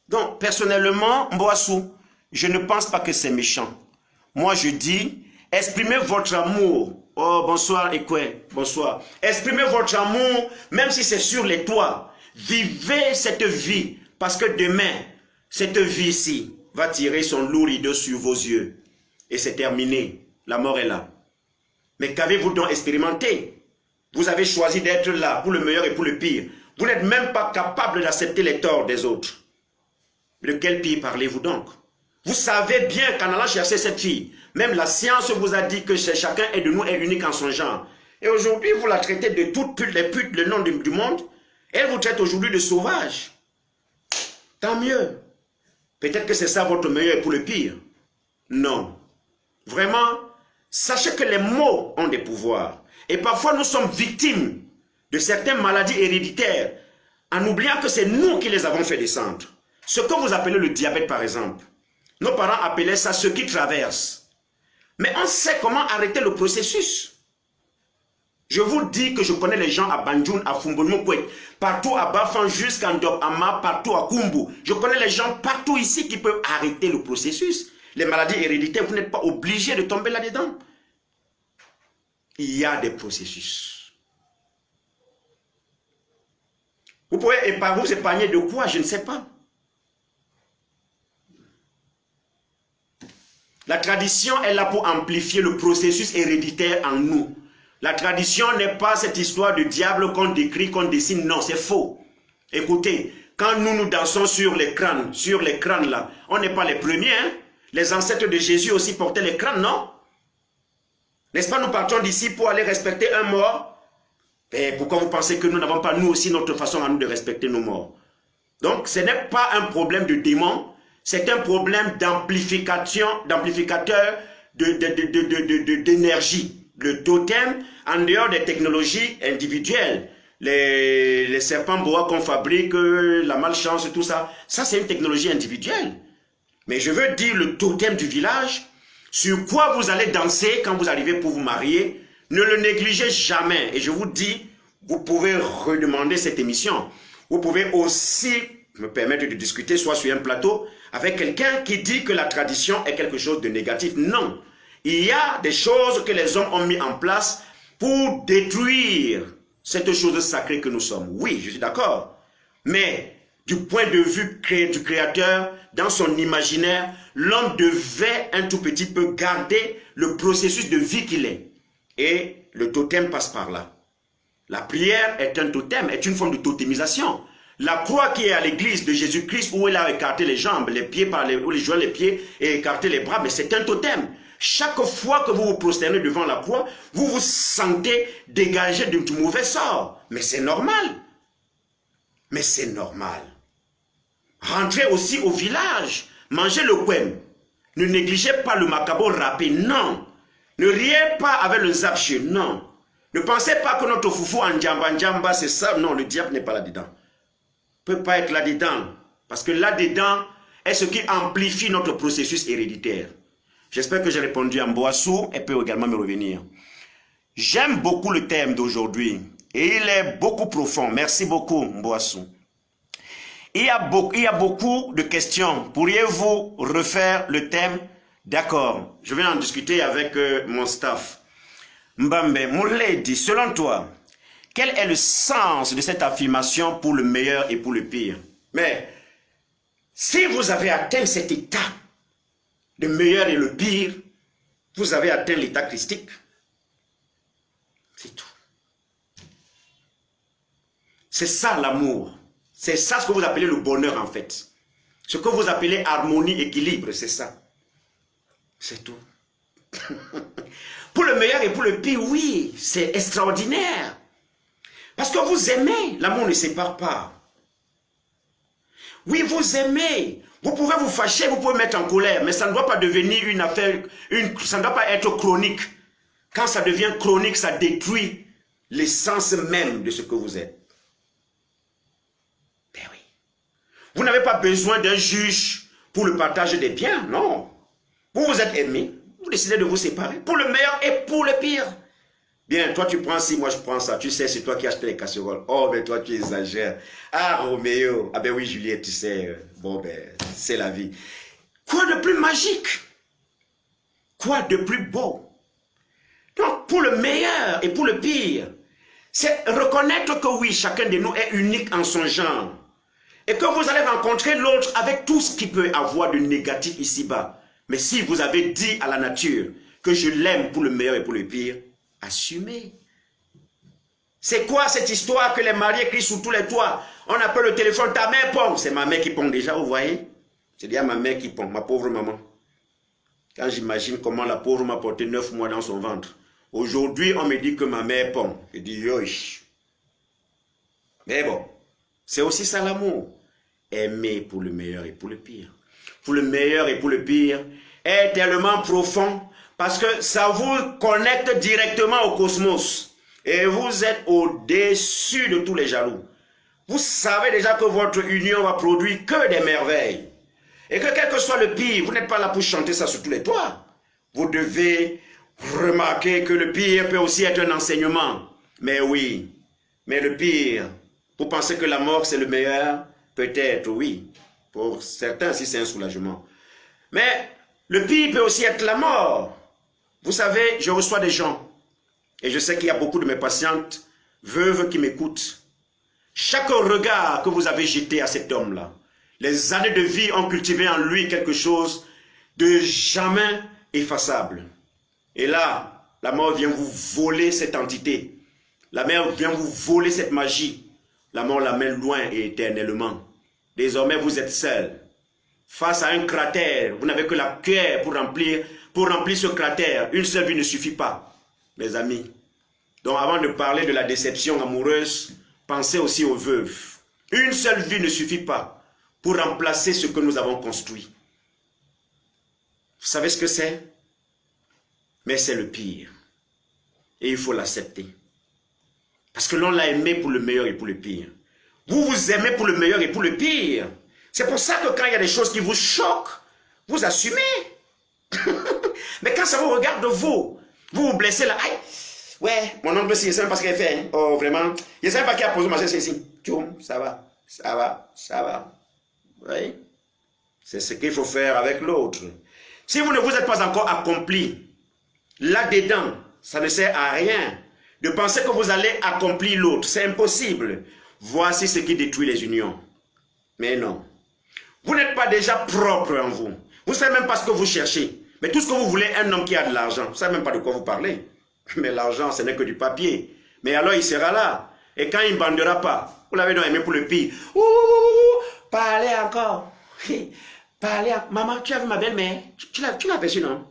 Donc, personnellement, Mboassou, je ne pense pas que c'est méchant. Moi, je dis, exprimez votre amour. Oh, bonsoir, Ekwe, bonsoir. Exprimez votre amour, même si c'est sur les toits. Vivez cette vie, parce que demain, cette vie-ci va tirer son lourd rideau sur vos yeux. Et c'est terminé. La mort est là. Mais qu'avez-vous donc expérimenté? Vous avez choisi d'être là pour le meilleur et pour le pire. Vous n'êtes même pas capable d'accepter les torts des autres. De quel pire parlez-vous donc? Vous savez bien qu'en allant chercher cette fille, même la science vous a dit que chacun de nous est unique en son genre. Et aujourd'hui, vous la traitez de toutes les putes, le nom du monde. Elle vous traite aujourd'hui de sauvage. Tant mieux. Peut-être que c'est ça votre meilleur et pour le pire. Non. Vraiment, sachez que les mots ont des pouvoirs. Et parfois, nous sommes victimes de certaines maladies héréditaires en oubliant que c'est nous qui les avons fait descendre. Ce que vous appelez le diabète, par exemple. Nos parents appelaient ça ce qui traverse. Mais on sait comment arrêter le processus. Je vous dis que je connais les gens à Banjoun, à Fumbonukwet, partout à Bafan, jusqu'à Ndop-Ama, partout à Kumbu. Je connais les gens partout ici qui peuvent arrêter le processus. Les maladies héréditaires, vous n'êtes pas obligé de tomber là-dedans. Il y a des processus. Vous pouvez vous épargner de quoi? Je ne sais pas. La tradition est là pour amplifier le processus héréditaire en nous. La tradition n'est pas cette histoire de diable qu'on décrit, qu'on dessine. Non, c'est faux. Écoutez, quand nous dansons sur les crânes là, on n'est pas les premiers. Hein? Les ancêtres de Jésus aussi portaient les crânes, non? N'est-ce pas, nous partons d'ici pour aller respecter un mort? Et pourquoi vous pensez que nous n'avons pas, nous aussi, notre façon à nous de respecter nos morts? Donc, ce n'est pas un problème de démon, c'est un problème d'amplificateur d'énergie. Le totem, en dehors des technologies individuelles, les serpents bois qu'on fabrique, la malchance, tout ça, ça c'est une technologie individuelle. Mais je veux dire le totem du village, sur quoi vous allez danser quand vous arrivez pour vous marier, ne le négligez jamais. Et je vous dis, vous pouvez redemander cette émission. Vous pouvez aussi me permettre de discuter, soit sur un plateau, avec quelqu'un qui dit que la tradition est quelque chose de négatif. Non. Il y a des choses que les hommes ont mis en place pour détruire cette chose sacrée que nous sommes. Oui, je suis d'accord. Mais du point de vue du Créateur, dans son imaginaire, l'homme devait un tout petit peu garder le processus de vie qu'il est. Et le totem passe par là. La prière est un totem, est une forme de totémisation. La croix qui est à l'église de Jésus-Christ, où il a écarté les jambes, les pieds où il joint les pieds et écarté les bras, mais c'est un totem. Chaque fois que vous vous prosternez devant la croix, vous vous sentez dégagé du mauvais sort. Mais c'est normal. Mais c'est normal. Rentrez aussi au village. Mangez le kwem. Ne négligez pas le macabo râpé. Non. Ne riez pas avec le zapché. Non. Ne pensez pas que notre foufou en djamba, c'est ça. Non, le diable n'est pas là-dedans. Ne peut pas être là-dedans. Parce que là-dedans est ce qui amplifie notre processus héréditaire. J'espère que j'ai répondu à Mboassou et peut également me revenir. J'aime beaucoup le thème d'aujourd'hui et il est beaucoup profond. Merci beaucoup, Mboassou. Il y a beaucoup de questions. Pourriez-vous refaire le thème? D'accord. Je vais en discuter avec mon staff. Mbambe, Mouledi, selon toi, quel est le sens de cette affirmation pour le meilleur et pour le pire? Mais si vous avez atteint cet état, le meilleur et le pire, vous avez atteint l'état christique. C'est tout. C'est ça l'amour. C'est ça ce que vous appelez le bonheur en fait. Ce que vous appelez harmonie, équilibre, c'est ça. C'est tout. Pour le meilleur et pour le pire, oui, c'est extraordinaire. Parce que vous aimez, l'amour ne sépare pas. Oui, vous aimez. Vous pouvez vous fâcher, vous pouvez mettre en colère, mais ça ne doit pas devenir une affaire, ça ne doit pas être chronique. Quand ça devient chronique, ça détruit l'essence même de ce que vous êtes. Ben oui. Vous n'avez pas besoin d'un juge pour le partage des biens, non. Vous vous êtes aimés, vous décidez de vous séparer, pour le meilleur et pour le pire. Bien, toi tu prends ci, moi je prends ça. Tu sais, c'est toi qui as acheté les casseroles. Oh, mais toi tu exagères. Ah, Roméo. Ah ben oui, Juliette, tu sais. Bon, ben, c'est la vie. Quoi de plus magique? Quoi de plus beau? Donc, pour le meilleur et pour le pire, c'est reconnaître que oui, chacun de nous est unique en son genre. Et que vous allez rencontrer l'autre avec tout ce qu'il peut avoir de négatif ici-bas. Mais si vous avez dit à la nature que je l'aime pour le meilleur et pour le pire, assumez. C'est quoi cette histoire que les mariés crient sous tous les toits? On appelle le téléphone, ta mère pond. C'est ma mère qui pond déjà, vous voyez? C'est déjà ma mère qui pond, ma pauvre maman. Quand j'imagine comment la pauvre m'a porté 9 mois dans son ventre. Aujourd'hui, on me dit que ma mère pond. Je dis, yoïch. Mais bon, c'est aussi ça l'amour. Aimer pour le meilleur et pour le pire. Pour le meilleur et pour le pire est tellement profond parce que ça vous connecte directement au cosmos. Et vous êtes au-dessus de tous les jaloux. Vous savez déjà que votre union va produire que des merveilles. Et que quel que soit le pire, vous n'êtes pas là pour chanter ça sur tous les toits. Vous devez remarquer que le pire peut aussi être un enseignement. Mais oui, mais le pire, vous pensez que la mort c'est le meilleur? Peut-être oui. Pour certains, si c'est un soulagement. Mais le pire peut aussi être la mort. Vous savez, je reçois des gens. Et je sais qu'il y a beaucoup de mes patientes veuves qui m'écoutent. Chaque regard que vous avez jeté à cet homme-là, les années de vie ont cultivé en lui quelque chose de jamais effaçable. Et là, la mort vient vous voler cette entité. La mort vient vous voler cette magie. La mort l'amène loin et éternellement. Désormais, vous êtes seul. Face à un cratère, vous n'avez que la cuillère pour remplir ce cratère. Une seule vie ne suffit pas, mes amis. Donc, avant de parler de la déception amoureuse, pensez aussi aux veuves. Une seule vie ne suffit pas pour remplacer ce que nous avons construit. Vous savez ce que c'est? Mais c'est le pire. Et il faut l'accepter. Parce que l'on l'a aimé pour le meilleur et pour le pire. Vous vous aimez pour le meilleur et pour le pire. C'est pour ça que quand il y a des choses qui vous choquent, vous assumez. Mais quand ça vous regarde vous vous blessez là. Aïe, ouais, mon oncle, il ne sait même pas ce qu'il a fait. Hein. Oh, vraiment. Il ne sait même pas qui a posé ma chaise ici. Tchoum, ça va, ça va, ça va. Oui. C'est ce qu'il faut faire avec l'autre. Si vous ne vous êtes pas encore accompli, là-dedans, ça ne sert à rien de penser que vous allez accomplir l'autre. C'est impossible. Voici ce qui détruit les unions. Mais non. Vous n'êtes pas déjà propre en vous. Vous ne savez même pas ce que vous cherchez. Mais tout ce que vous voulez, un homme qui a de l'argent, vous ne savez même pas de quoi vous parlez. Mais l'argent, ce n'est que du papier. Mais alors, il sera là. Et quand il ne bandera pas, vous l'avez donc aimé pour le pire. Ouh, parlez encore. Parlez encore. Maman, tu as vu ma belle-mère? Tu l'as aperçue, non?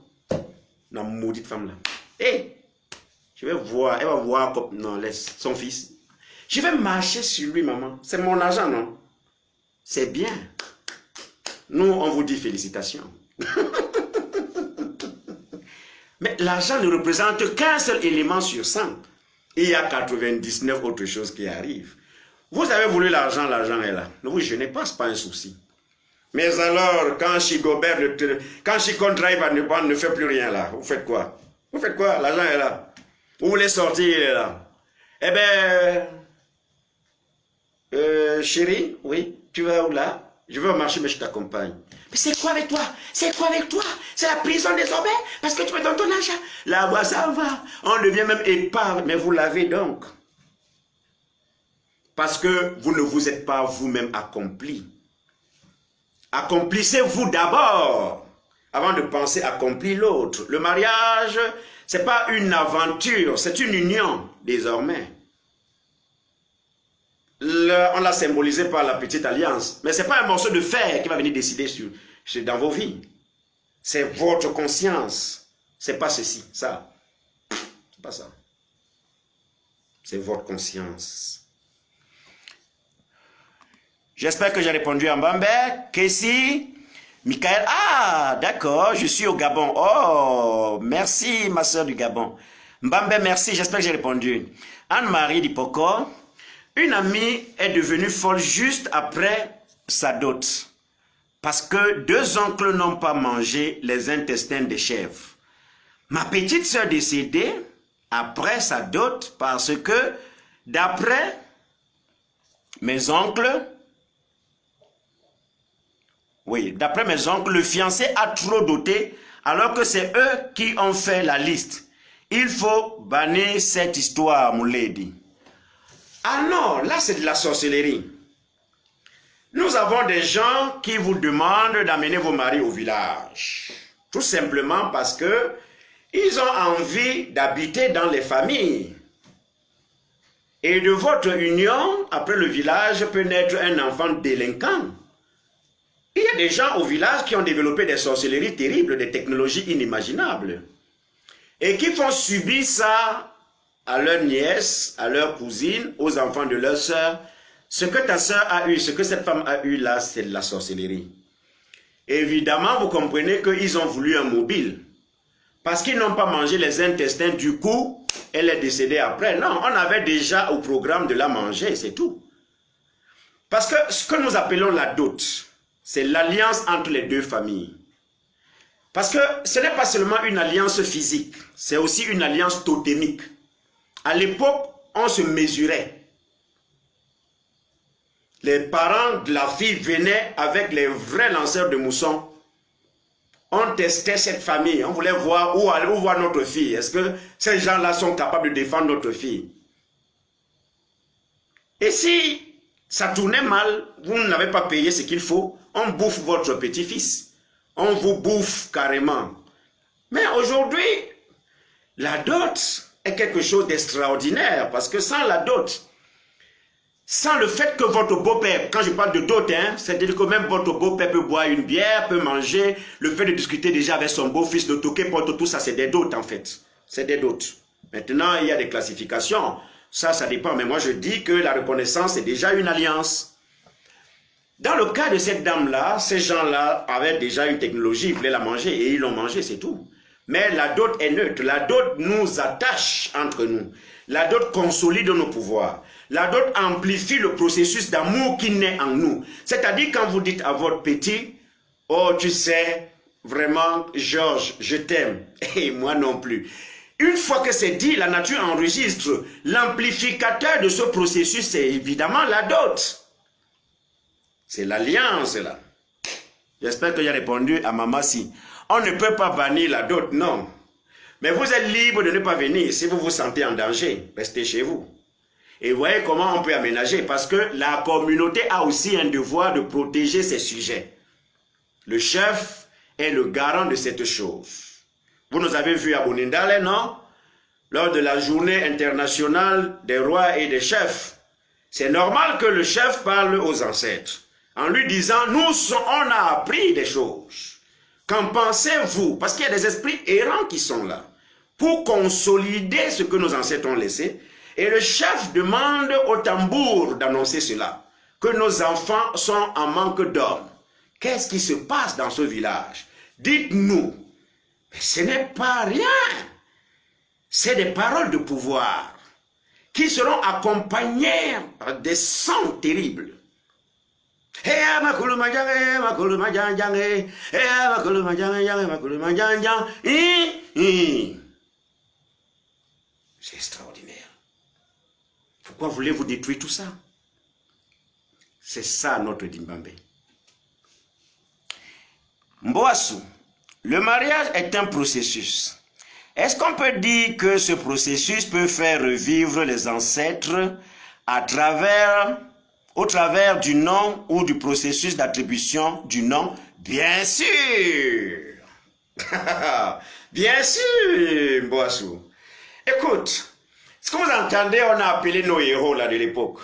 La maudite femme-là. Hé, je vais voir. Elle va voir. Non, laisse. Son fils. Je vais marcher sur lui, maman. C'est mon argent, non? C'est bien. Nous, on vous dit félicitations. Mais l'argent ne représente qu'un seul élément sur 100. Il y a 99 autres choses qui arrivent. Vous avez voulu l'argent, l'argent est là. Ne vous gênez pas, ce n'est pas un souci. Mais alors, quand Chigobert, quand Chicon Drive ne fait plus rien là, vous faites quoi? Vous faites quoi? L'argent est là. Vous voulez sortir, il est là. Eh bien, chérie, oui, tu vas où là? Je veux marcher, mais je t'accompagne. Mais c'est quoi avec toi? C'est quoi avec toi? C'est la prison désormais? Parce que tu me donnes ton argent. Là-bas, ça va. On devient même épars, mais vous l'avez donc. Parce que vous ne vous êtes pas vous-même accompli. Accomplissez-vous d'abord, avant de penser accomplir l'autre. Le mariage, ce n'est pas une aventure, c'est une union, désormais. On l'a symbolisé par la petite alliance. Mais ce n'est pas un morceau de fer qui va venir décider dans vos vies. C'est votre conscience. Ce n'est pas ceci, ça. C'est pas ça. C'est votre conscience. J'espère que j'ai répondu en Bambek. Kessie, Michael. Ah, d'accord, je suis au Gabon. Oh, merci, ma soeur du Gabon. Mbambe, merci, j'espère que j'ai répondu. Anne-Marie Dipoko, une amie est devenue folle juste après sa dot. Parce que 2 oncles n'ont pas mangé les intestins des chèvres. Ma petite sœur décédée après sa dot parce que, d'après mes oncles, le fiancé a trop doté alors que c'est eux qui ont fait la liste. Il faut bannir cette histoire, mon lady. Ah non, là c'est de la sorcellerie. Nous avons des gens qui vous demandent d'amener vos maris au village. Tout simplement parce que ils ont envie d'habiter dans les familles. Et de votre union, après le village, peut naître un enfant délinquant. Il y a des gens au village qui ont développé des sorcelleries terribles, des technologies inimaginables. Et qui font subir ça à leurs nièces, à leurs cousines, aux enfants de leurs sœurs. Ce que ta sœur a eu, ce que cette femme a eu là, c'est de la sorcellerie. Évidemment, vous comprenez qu'ils ont voulu un mobile. Parce qu'ils n'ont pas mangé les intestins, du coup, elle est décédée après. Non, on avait déjà au programme de la manger, c'est tout. Parce que ce que nous appelons la dot, c'est l'alliance entre les 2 familles. Parce que ce n'est pas seulement une alliance physique, c'est aussi une alliance totémique. À l'époque, on se mesurait. Les parents de la fille venaient avec les vrais lanceurs de moussons. On testait cette famille, on voulait voir où voir notre fille. Est-ce que ces gens-là sont capables de défendre notre fille? Et si ça tournait mal, vous n'avez pas payé ce qu'il faut, on bouffe votre petit-fils. On vous bouffe carrément. Mais aujourd'hui, la dot est quelque chose d'extraordinaire parce que sans la dot, sans le fait que votre beau-père, quand je parle de dot, c'est-à-dire que même votre beau-père peut boire une bière, peut manger, le fait de discuter déjà avec son beau-fils, de toquer, porte, tout ça, c'est des dots en fait. C'est des dots. Maintenant, il y a des classifications. Ça dépend. Mais moi, je dis que la reconnaissance est déjà une alliance. Dans le cas de cette dame-là, ces gens-là avaient déjà une technologie, ils voulaient la manger et ils l'ont mangée, c'est tout. Mais la dot est neutre. La dot nous attache entre nous. La dot consolide nos pouvoirs. La dot amplifie le processus d'amour qui naît en nous. C'est-à-dire quand vous dites à votre petit, « Oh, tu sais, vraiment, Georges, je t'aime. » Et moi non plus. Une fois que c'est dit, la nature enregistre. L'amplificateur de ce processus, c'est évidemment la dot. C'est l'alliance, là. J'espère que j'ai répondu à Maman si. On ne peut pas bannir la dot, non. Mais vous êtes libre de ne pas venir. Si vous vous sentez en danger, restez chez vous. Et voyez comment on peut aménager. Parce que la communauté a aussi un devoir de protéger ses sujets. Le chef est le garant de cette chose. Vous nous avez vu à Bonindale, non? Lors de la journée internationale des rois et des chefs. C'est normal que le chef parle aux ancêtres. En lui disant, on a appris des choses. Qu'en pensez-vous? Parce qu'il y a des esprits errants qui sont là. Pour consolider ce que nos ancêtres ont laissé. Et le chef demande au tambour d'annoncer cela. Que nos enfants sont en manque d'hommes. Qu'est-ce qui se passe dans ce village? Dites-nous. Mais ce n'est pas rien. C'est des paroles de pouvoir qui seront accompagnées par des sons terribles. C'est extraordinaire. Pourquoi voulez-vous détruire tout ça? C'est ça notre Dimbambe. Mboasu, le mariage est un processus. Est-ce qu'on peut dire que ce processus peut faire revivre les ancêtres au travers du nom ou du processus d'attribution du nom? Bien sûr. Bien sûr, Mboasu. Écoute, ce que vous entendez, on a appelé nos héros là de l'époque.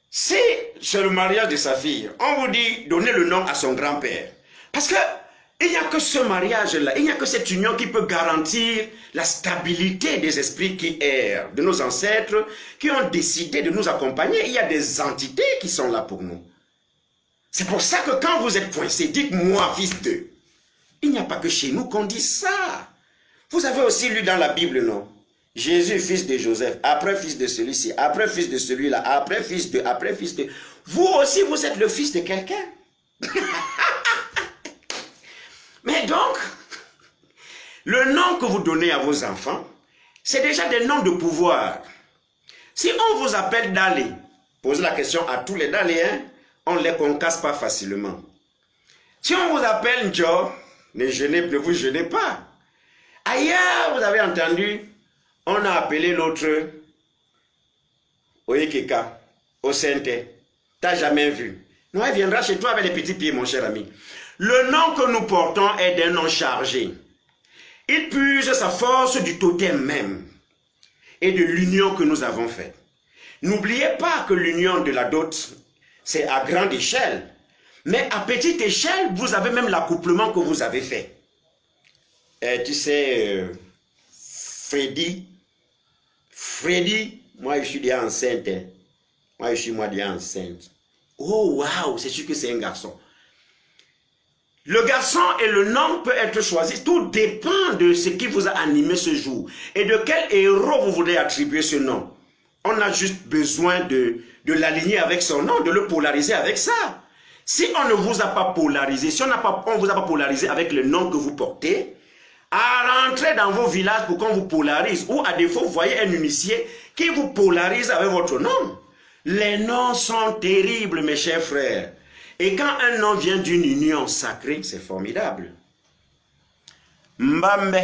Si c'est le mariage de sa fille, on vous dit donner le nom à son grand-père. Parce que il n'y a que ce mariage-là, il n'y a que cette union qui peut garantir la stabilité des esprits qui errent, de nos ancêtres, qui ont décidé de nous accompagner. Il y a des entités qui sont là pour nous. C'est pour ça que quand vous êtes coincé, dites-moi, fils d'eux. Il n'y a pas que chez nous qu'on dit ça. Vous avez aussi lu dans la Bible, non? Jésus, fils de Joseph, après fils de celui-ci, après fils de celui-là, après fils de... Vous aussi, vous êtes le fils de quelqu'un. Mais donc, le nom que vous donnez à vos enfants, c'est déjà des noms de pouvoir. Si on vous appelle Dali, posez la question à tous les Daliens, on ne les concasse pas facilement. Si on vous appelle Njo, ne vous gênez pas. Ailleurs, vous avez entendu, on a appelé l'autre Oyekeka, Osente. T'as jamais vu. Non, elle viendra chez toi avec les petits pieds, mon cher ami. Le nom que nous portons est d'un nom chargé. Il puise sa force du totem même et de l'union que nous avons faite. N'oubliez pas que l'union de la dot, c'est à grande échelle. Mais à petite échelle, vous avez même l'accouplement que vous avez fait. Tu sais, Freddy, moi je suis déjà enceinte. Hein. Moi je suis déjà enceinte. Oh waouh, c'est sûr que c'est un garçon. Le garçon et le nom peut être choisi. Tout dépend de ce qui vous a animé ce jour. Et de quel héros vous voulez attribuer ce nom. On a juste besoin de l'aligner avec son nom, de le polariser avec ça. Si on ne vous a pas polarisé, si on ne vous a pas polarisé avec le nom que vous portez, à rentrer dans vos villages pour qu'on vous polarise, ou à défaut, vous voyez un initié qui vous polarise avec votre nom. Les noms sont terribles, mes chers frères. Et quand un nom vient d'une union sacrée, c'est formidable. Mbambe,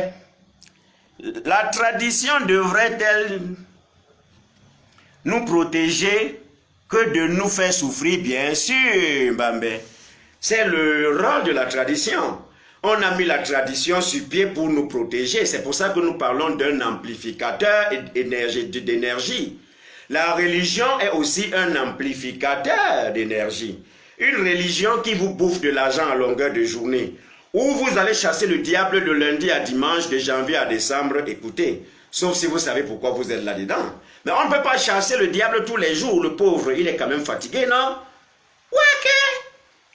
la tradition devrait-elle nous protéger que de nous faire souffrir? Bien sûr, Mbambe. C'est le rôle de la tradition. On a mis la tradition sur pied pour nous protéger. C'est pour ça que nous parlons d'un amplificateur d'énergie. La religion est aussi un amplificateur d'énergie. Une religion qui vous bouffe de l'argent à longueur de journée. Où vous allez chasser le diable de lundi à dimanche, de janvier à décembre, écoutez. Sauf si vous savez pourquoi vous êtes là-dedans. Mais on ne peut pas chasser le diable tous les jours. Le pauvre, il est quand même fatigué, non? Ouais, ok.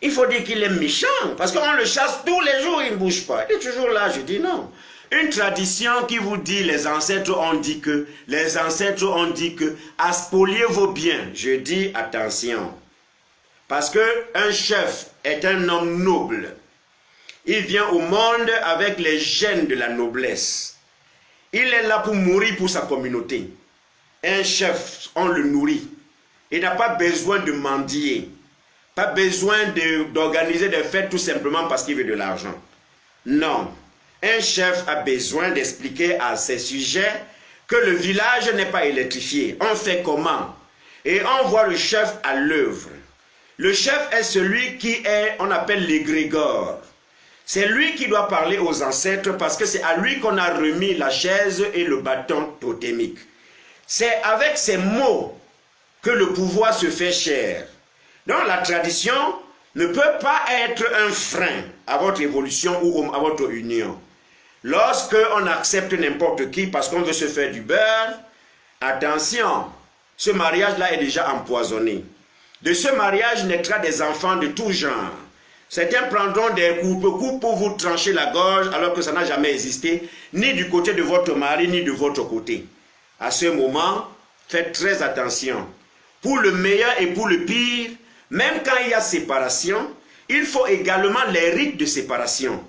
Il faut dire qu'il est méchant. Parce qu'on le chasse tous les jours, il ne bouge pas. Il est toujours là, je dis non. Une tradition qui vous dit, les ancêtres ont dit que, à spolier vos biens. Je dis attention. Parce qu'un chef est un homme noble. Il vient au monde avec les gènes de la noblesse. Il est là pour mourir pour sa communauté. Un chef, on le nourrit. Il n'a pas besoin de mendier. Pas besoin d'organiser des fêtes tout simplement parce qu'il veut de l'argent. Non. Un chef a besoin d'expliquer à ses sujets que le village n'est pas électrifié. On fait comment? Et on voit le chef à l'œuvre. Le chef est celui qui est, on appelle l'égrégore. C'est lui qui doit parler aux ancêtres parce que c'est à lui qu'on a remis la chaise et le bâton totémique. C'est avec ces mots que le pouvoir se fait cher. Donc la tradition ne peut pas être un frein à votre évolution ou à votre union. Lorsque on accepte n'importe qui parce qu'on veut se faire du beurre, attention, ce mariage-là est déjà empoisonné. De ce mariage naîtra des enfants de tout genre. Certains prendront des coupe-coupes pour vous trancher la gorge alors que ça n'a jamais existé, ni du côté de votre mari, ni de votre côté. À ce moment, faites très attention. Pour le meilleur et pour le pire, même quand il y a séparation, il faut également les rites de séparation.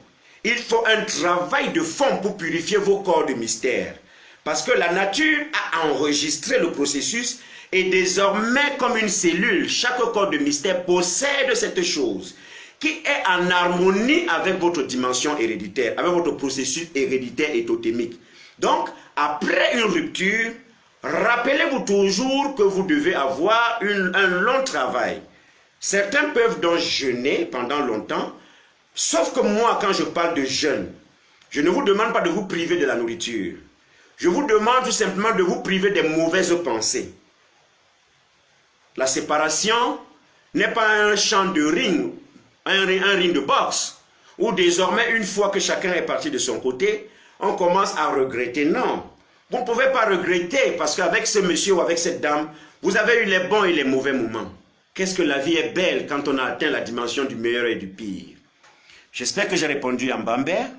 Il faut un travail de fond pour purifier vos corps de mystère. Parce que la nature a enregistré le processus et désormais, comme une cellule, chaque corps de mystère possède cette chose qui est en harmonie avec votre dimension héréditaire, avec votre processus héréditaire et totémique. Donc, après une rupture, rappelez-vous toujours que vous devez avoir un long travail. Certains peuvent donc jeûner pendant longtemps, sauf que moi, quand je parle de jeûne, je ne vous demande pas de vous priver de la nourriture. Je vous demande tout simplement de vous priver des mauvaises pensées. La séparation n'est pas un champ de ring, un ring de boxe, où désormais, une fois que chacun est parti de son côté, on commence à regretter. Non, vous ne pouvez pas regretter parce qu'avec ce monsieur ou avec cette dame, vous avez eu les bons et les mauvais moments. Qu'est-ce que la vie est belle quand on a atteint la dimension du meilleur et du pire. J'espère que j'ai répondu en Bambert.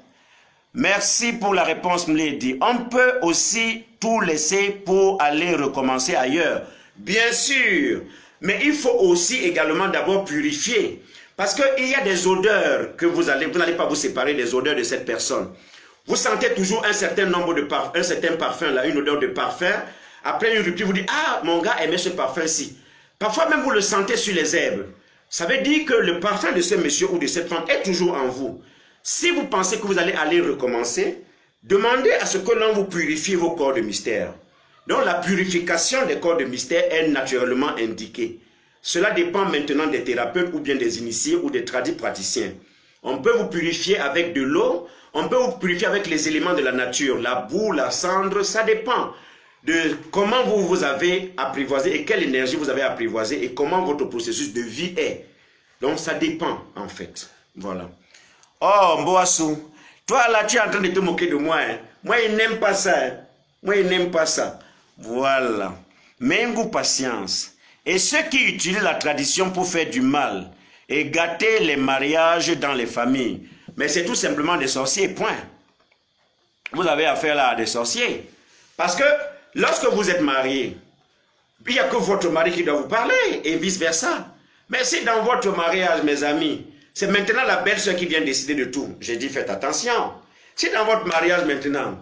Merci pour la réponse, Mlady. On peut aussi tout laisser pour aller recommencer ailleurs. Bien sûr, mais il faut aussi également d'abord purifier. Parce qu'il y a des odeurs que vous n'allez pas vous séparer des odeurs de cette personne. Vous sentez toujours un certain nombre de parfums, un certain parfum, là, une odeur de parfum. Après une rupture, vous dites, ah, mon gars aimait ce parfum-ci. Parfois même, vous le sentez sur les herbes. Ça veut dire que le parfum de ce monsieur ou de cette femme est toujours en vous. Si vous pensez que vous allez aller recommencer, demandez à ce que l'on vous purifie vos corps de mystère. Donc la purification des corps de mystère est naturellement indiquée. Cela dépend maintenant des thérapeutes ou bien des initiés ou des tradis praticiens. On peut vous purifier avec de l'eau, on peut vous purifier avec les éléments de la nature, la boue, la cendre, ça dépend de comment vous avez apprivoisé et quelle énergie vous avez apprivoisé et comment votre processus de vie est. Donc ça dépend en fait. Voilà. Oh, Mboassou, toi là tu es en train de te moquer de moi. Hein? Moi il n'aime pas ça. Hein? Moi il n'aime pas ça. Voilà. Mengu patience. Et ceux qui utilisent la tradition pour faire du mal et gâter les mariages dans les familles, mais c'est tout simplement des sorciers, point. Vous avez affaire là à des sorciers. Parce que lorsque vous êtes marié, il n'y a que votre mari qui doit vous parler et vice-versa. Mais si dans votre mariage, mes amis, c'est maintenant la belle-sœur qui vient décider de tout, j'ai dit faites attention. Si dans votre mariage maintenant,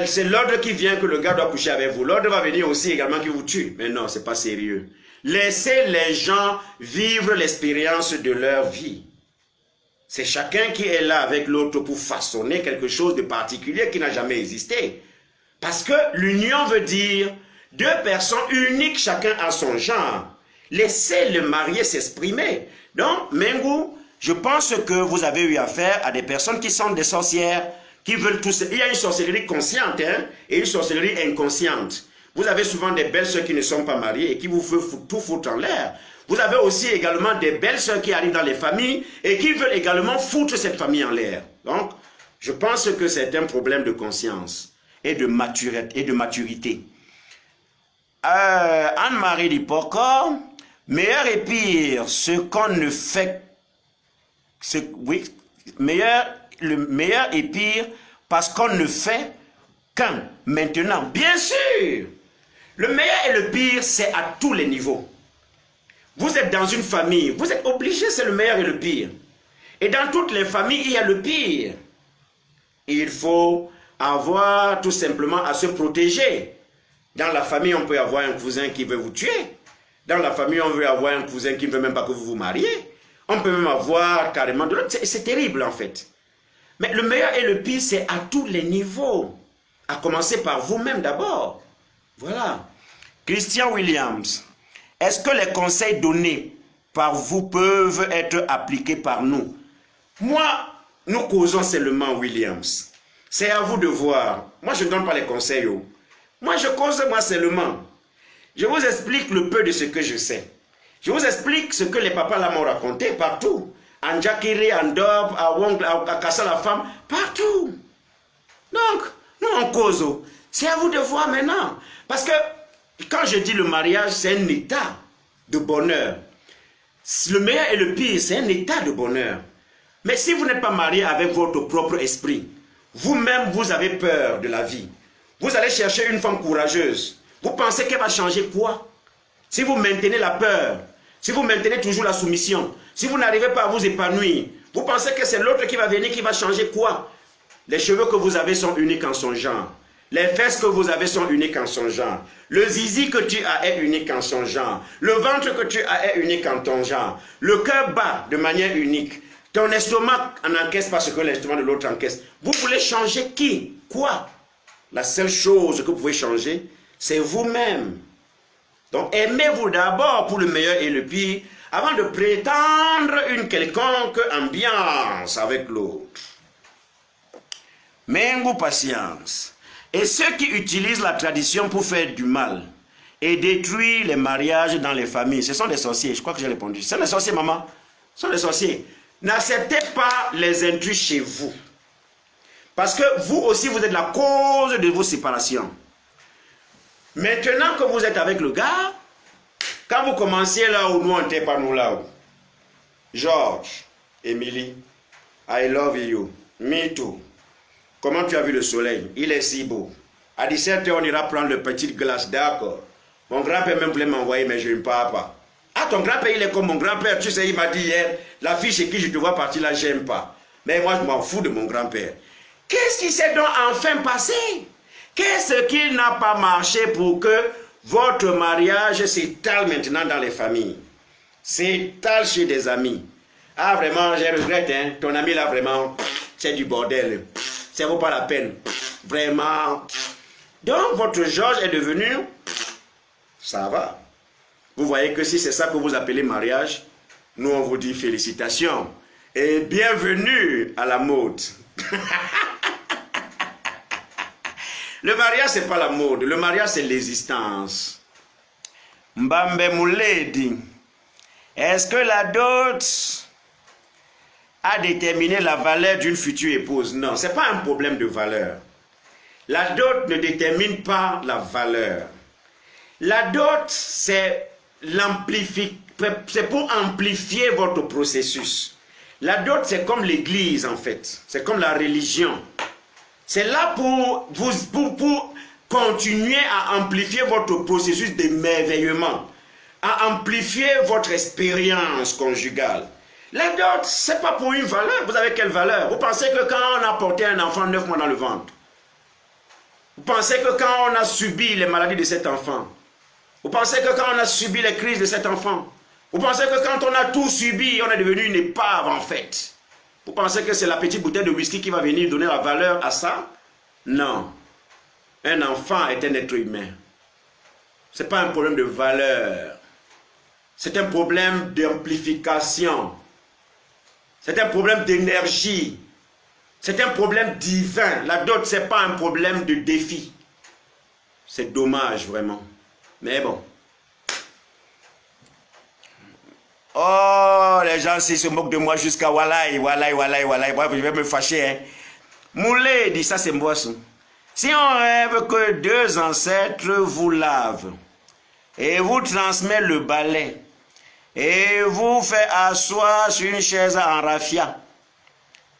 c'est l'ordre qui vient que le gars doit coucher avec vous, l'ordre va venir aussi également qui vous tue. Mais non, c'est pas sérieux. Laissez les gens vivre l'expérience de leur vie. C'est chacun qui est là avec l'autre pour façonner quelque chose de particulier qui n'a jamais existé. Parce que l'union veut dire deux personnes uniques, chacun à son genre. Laissez le marié s'exprimer. Donc, Mengu, je pense que vous avez eu affaire à des personnes qui sont des sorcières, qui veulent tout. Il y a une sorcellerie consciente hein, et une sorcellerie inconsciente. Vous avez souvent des belles sœurs qui ne sont pas mariées et qui vous font tout foutre en l'air. Vous avez aussi également des belles sœurs qui arrivent dans les familles et qui veulent également foutre cette famille en l'air. Donc, je pense que c'est un problème de conscience et de maturité. Anne-Marie dit pourquoi meilleur et pire, ce qu'on ne fait... oui, le meilleur est pire parce qu'on ne fait qu'un. Maintenant, bien sûr, le meilleur et le pire, c'est à tous les niveaux. Vous êtes dans une famille, vous êtes obligé, c'est le meilleur et le pire. Et dans toutes les familles, il y a le pire. Il faut avoir tout simplement à se protéger. Dans la famille, on peut avoir un cousin qui veut vous tuer. Dans la famille, on veut avoir un cousin qui ne veut même pas que vous vous mariez. On peut même avoir carrément de l'autre. C'est terrible en fait. Mais le meilleur et le pire, c'est à tous les niveaux. À commencer par vous-même d'abord. Voilà. Christian Williams, est-ce que les conseils donnés par vous peuvent être appliqués par nous? Moi, nous causons seulement Williams. C'est à vous de voir. Moi, je ne donne pas les conseils. Moi, je cause moi seulement. Je vous explique le peu de ce que je sais. Je vous explique ce que les papas là m'ont raconté partout. En Jakiri, en Dob, à Wong, à Kassa la femme, partout. Donc, nous on cause. C'est à vous de voir maintenant. Parce que quand je dis le mariage, c'est un état de bonheur. Le meilleur et le pire, c'est un état de bonheur. Mais si vous n'êtes pas marié avec votre propre esprit, vous-même, vous avez peur de la vie. Vous allez chercher une femme courageuse. Vous pensez qu'elle va changer quoi? Si vous maintenez la peur, si vous maintenez toujours la soumission, si vous n'arrivez pas à vous épanouir, vous pensez que c'est l'autre qui va venir, qui va changer quoi? Les cheveux que vous avez sont uniques en son genre. Les fesses que vous avez sont uniques en son genre. Le zizi que tu as est unique en son genre. Le ventre que tu as est unique en ton genre. Le cœur bat de manière unique. Ton estomac en encaisse parce que l'estomac de l'autre encaisse. Vous voulez changer qui? Quoi? La seule chose que vous pouvez changer, c'est vous-même. Donc aimez-vous d'abord pour le meilleur et le pire avant de prétendre une quelconque ambiance avec l'autre. Mengu patience. Et ceux qui utilisent la tradition pour faire du mal et détruire les mariages dans les familles, ce sont des sorciers. Je crois que j'ai répondu. Ce sont des sorciers, maman. Ce sont des sorciers. N'acceptez pas les intrus chez vous. Parce que vous aussi, vous êtes la cause de vos séparations. Maintenant que vous êtes avec le gars, quand vous commenciez là où nous, on n'était pas nous là où. Georges, Emily, I love you. Me too. comment tu as vu le soleil? Il est si beau. À 17h, on ira prendre le petit glace, d'accord. Mon grand-père même voulait m'envoyer, mais je ne pars pas. Ah, ton grand-père, il est comme mon grand-père. Tu sais, il m'a dit hier, la fille chez qui je te vois partir là, j'aime pas. Mais moi, je m'en fous de mon grand-père. Qu'est-ce qui s'est donc enfin passé? Qu'est-ce qui n'a pas marché pour que votre mariage s'étale maintenant dans les familles? S'étale chez des amis. Ah, vraiment, je regrette, hein. Ton ami là, vraiment, c'est du bordel. Ça vaut pas la peine. Vraiment. Donc, votre Georges est devenu... Ça va. Vous voyez que si c'est ça que vous appelez mariage, nous, on vous dit félicitations. Et bienvenue à la mode. Le mariage, ce n'est pas la mode. Le mariage, c'est l'existence. Mbambe Mouledi. Est-ce que la dot a déterminé la valeur d'une future épouse? Non, ce n'est pas un problème de valeur. La dot ne détermine pas la valeur. La dot, c'est pour amplifier votre processus. La dot, c'est comme l'église en fait. C'est comme la religion. C'est là pour continuer à amplifier votre processus d'émerveillement, à amplifier votre expérience conjugale. La dot, c'est pas pour une valeur. Vous avez quelle valeur? Vous pensez que quand on a porté un enfant 9 mois dans le ventre, vous pensez que quand on a subi les maladies de cet enfant, vous pensez que quand on a subi les crises de cet enfant, vous pensez que quand on a tout subi, on est devenu une épave en fait? Vous pensez que c'est la petite bouteille de whisky qui va venir donner la valeur à ça? Non. Un enfant est un être humain. Ce n'est pas un problème de valeur. C'est un problème d'amplification. C'est un problème d'énergie. C'est un problème divin. La dot, ce n'est pas un problème de défi. C'est dommage, vraiment. Mais bon. Oh, les gens ici se moquent de moi jusqu'à Walai. Bref, je vais me fâcher. Hein. Moulé dit ça, c'est boisson. Si on rêve que deux ancêtres vous lavent et vous transmet le balai et vous fait asseoir sur une chaise en raffia,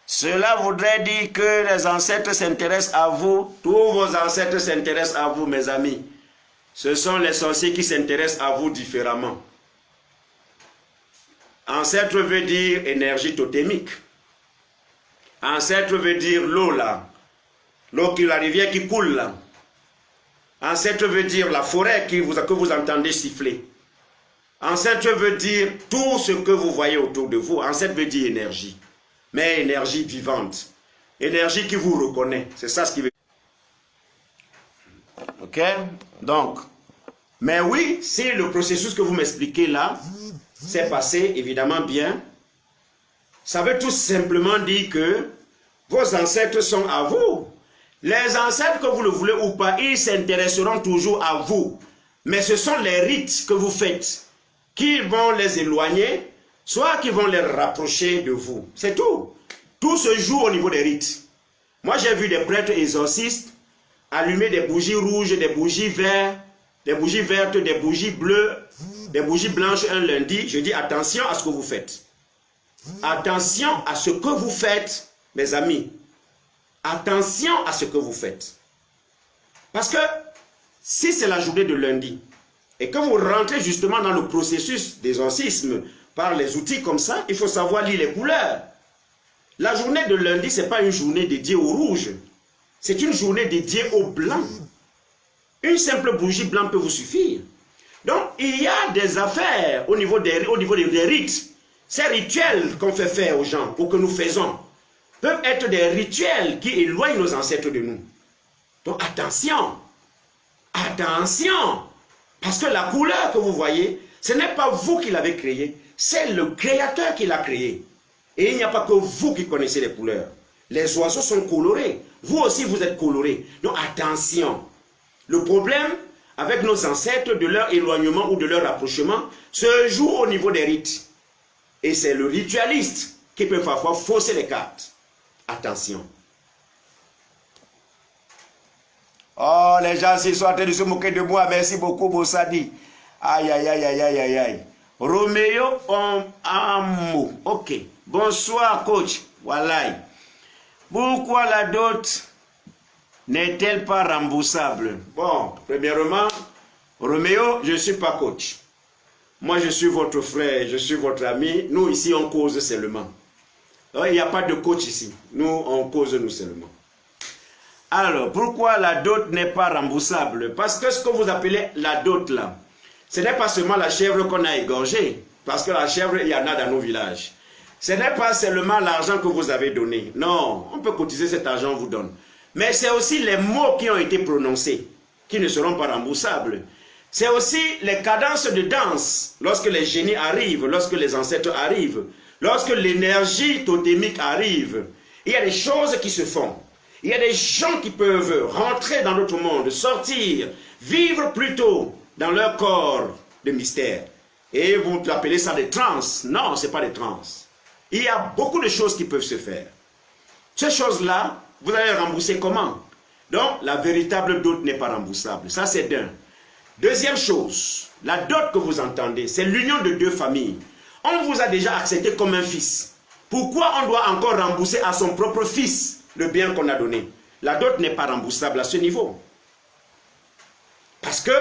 cela voudrait dire que les ancêtres s'intéressent à vous. Tous vos ancêtres s'intéressent à vous, mes amis. Ce sont les sorciers qui s'intéressent à vous différemment. Ancêtre veut dire énergie totémique. Ancêtre veut dire l'eau là. L'eau qui la rivière qui coule là. Ancêtre veut dire la forêt que vous entendez siffler. Ancêtre veut dire tout ce que vous voyez autour de vous. Ancêtre veut dire énergie. Mais énergie vivante. Énergie qui vous reconnaît. C'est ça ce qui veut dire. Ok? Donc, mais oui, si le processus que vous m'expliquez là s'est passé évidemment bien, ça veut tout simplement dire que vos ancêtres sont à vous. Les ancêtres, que vous le voulez ou pas, ils s'intéresseront toujours à vous. Mais ce sont les rites que vous faites qui vont les éloigner, soit qui vont les rapprocher de vous. C'est tout. Tout se joue au niveau des rites. Moi, j'ai vu des prêtres exorcistes allumer des bougies rouges, des bougies vertes, des bougies vertes, des bougies bleues, des bougies blanches un lundi. Je dis attention à ce que vous faites. Attention à ce que vous faites, mes amis. Attention à ce que vous faites. Parce que si c'est la journée de lundi et que vous rentrez justement dans le processus d'exorcisme par les outils comme ça, il faut savoir lire les couleurs. La journée de lundi, ce n'est pas une journée dédiée au rouge. C'est une journée dédiée au blanc. Une simple bougie blanche peut vous suffire. Donc, il y a des affaires au niveau des rites. Ces rituels qu'on fait faire aux gens ou que nous faisons peuvent être des rituels qui éloignent nos ancêtres de nous. Donc, attention. Attention. Parce que la couleur que vous voyez, ce n'est pas vous qui l'avez créée. C'est le créateur qui l'a créée. Et il n'y a pas que vous qui connaissez les couleurs. Les oiseaux sont colorés. Vous aussi, vous êtes colorés. Donc, attention. Le problème avec nos ancêtres, de leur éloignement ou de leur rapprochement, se joue au niveau des rites. Et c'est le ritualiste qui peut parfois fausser les cartes. Attention. Oh, les gens s'ils sont en train de se moquer de moi. Merci beaucoup, Bossadi. Aïe, aïe, aïe, aïe, aïe, aïe, aïe. Roméo Amo. Ok. Bonsoir, coach. Voilà. Pourquoi la dot n'est-elle pas remboursable? Bon, premièrement, Roméo, je ne suis pas coach. Moi, je suis votre frère, je suis votre ami. Nous, ici, on cause seulement. Il n'y a pas de coach ici. Nous, on cause nous seulement. Alors, pourquoi la dot n'est pas remboursable? Parce que ce que vous appelez la dot, là, ce n'est pas seulement la chèvre qu'on a égorgée. Parce que la chèvre, il y en a dans nos villages. Ce n'est pas seulement l'argent que vous avez donné. Non, on peut cotiser cet argent, on vous donne. Mais c'est aussi les mots qui ont été prononcés, qui ne seront pas remboursables. C'est aussi les cadences de danse, lorsque les génies arrivent, lorsque les ancêtres arrivent, lorsque l'énergie totémique arrive. Il y a des choses qui se font. Il y a des gens qui peuvent rentrer dans notre monde, sortir, vivre plutôt dans leur corps de mystère. Et vous appelez ça des trans. Non, ce n'est pas des trans. Il y a beaucoup de choses qui peuvent se faire. Ces choses-là, vous allez rembourser comment? Donc, la véritable dot n'est pas remboursable. Ça, c'est d'un. Deuxième chose, la dot que vous entendez, c'est l'union de deux familles. On vous a déjà accepté comme un fils. Pourquoi on doit encore rembourser à son propre fils le bien qu'on a donné? La dot n'est pas remboursable à ce niveau. Parce que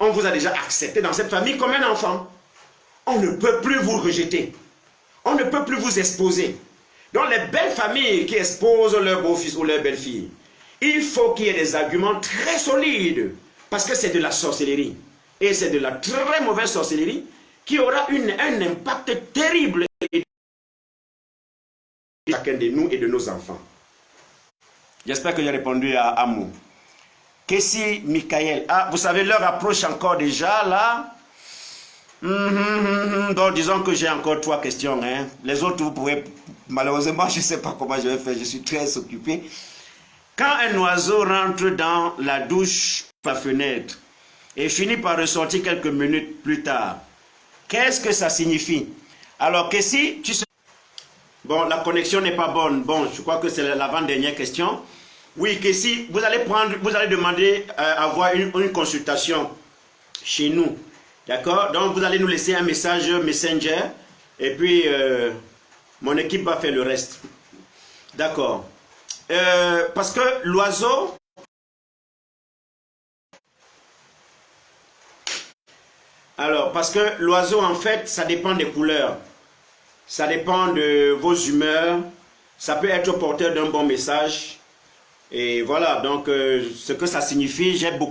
on vous a déjà accepté dans cette famille comme un enfant. On ne peut plus vous rejeter. On ne peut plus vous exposer. Donc les belles familles qui exposent leur beau-fils ou leur belle-fille, il faut qu'il y ait des arguments très solides. Parce que c'est de la sorcellerie. Et c'est de la très mauvaise sorcellerie qui aura un impact terrible sur chacun de nous et de nos enfants. J'espère que j'ai répondu à Amou. Kessi, Michael. Ah, vous savez, l'heure approche encore déjà, là. Donc, disons que j'ai encore 3 questions. Hein. Les autres, vous pourrez... Malheureusement, je ne sais pas comment je vais faire. Je suis très occupé. Quand un oiseau rentre dans la douche par fenêtre et finit par ressortir quelques minutes plus tard, qu'est-ce que ça signifie? Alors, Kessi, tu sais... Bon, la connexion n'est pas bonne. Bon, je crois que c'est l'avant-dernière question. Oui, Kessi, vous allez demander à avoir une consultation chez nous. D'accord? Donc, vous allez nous laisser un message Messenger et puis mon équipe va faire le reste. D'accord. Parce que l'oiseau... Alors, parce que l'oiseau, en fait, ça dépend des couleurs. Ça dépend de vos humeurs. Ça peut être porteur d'un bon message. Et voilà, donc, ce que ça signifie, j'ai beaucoup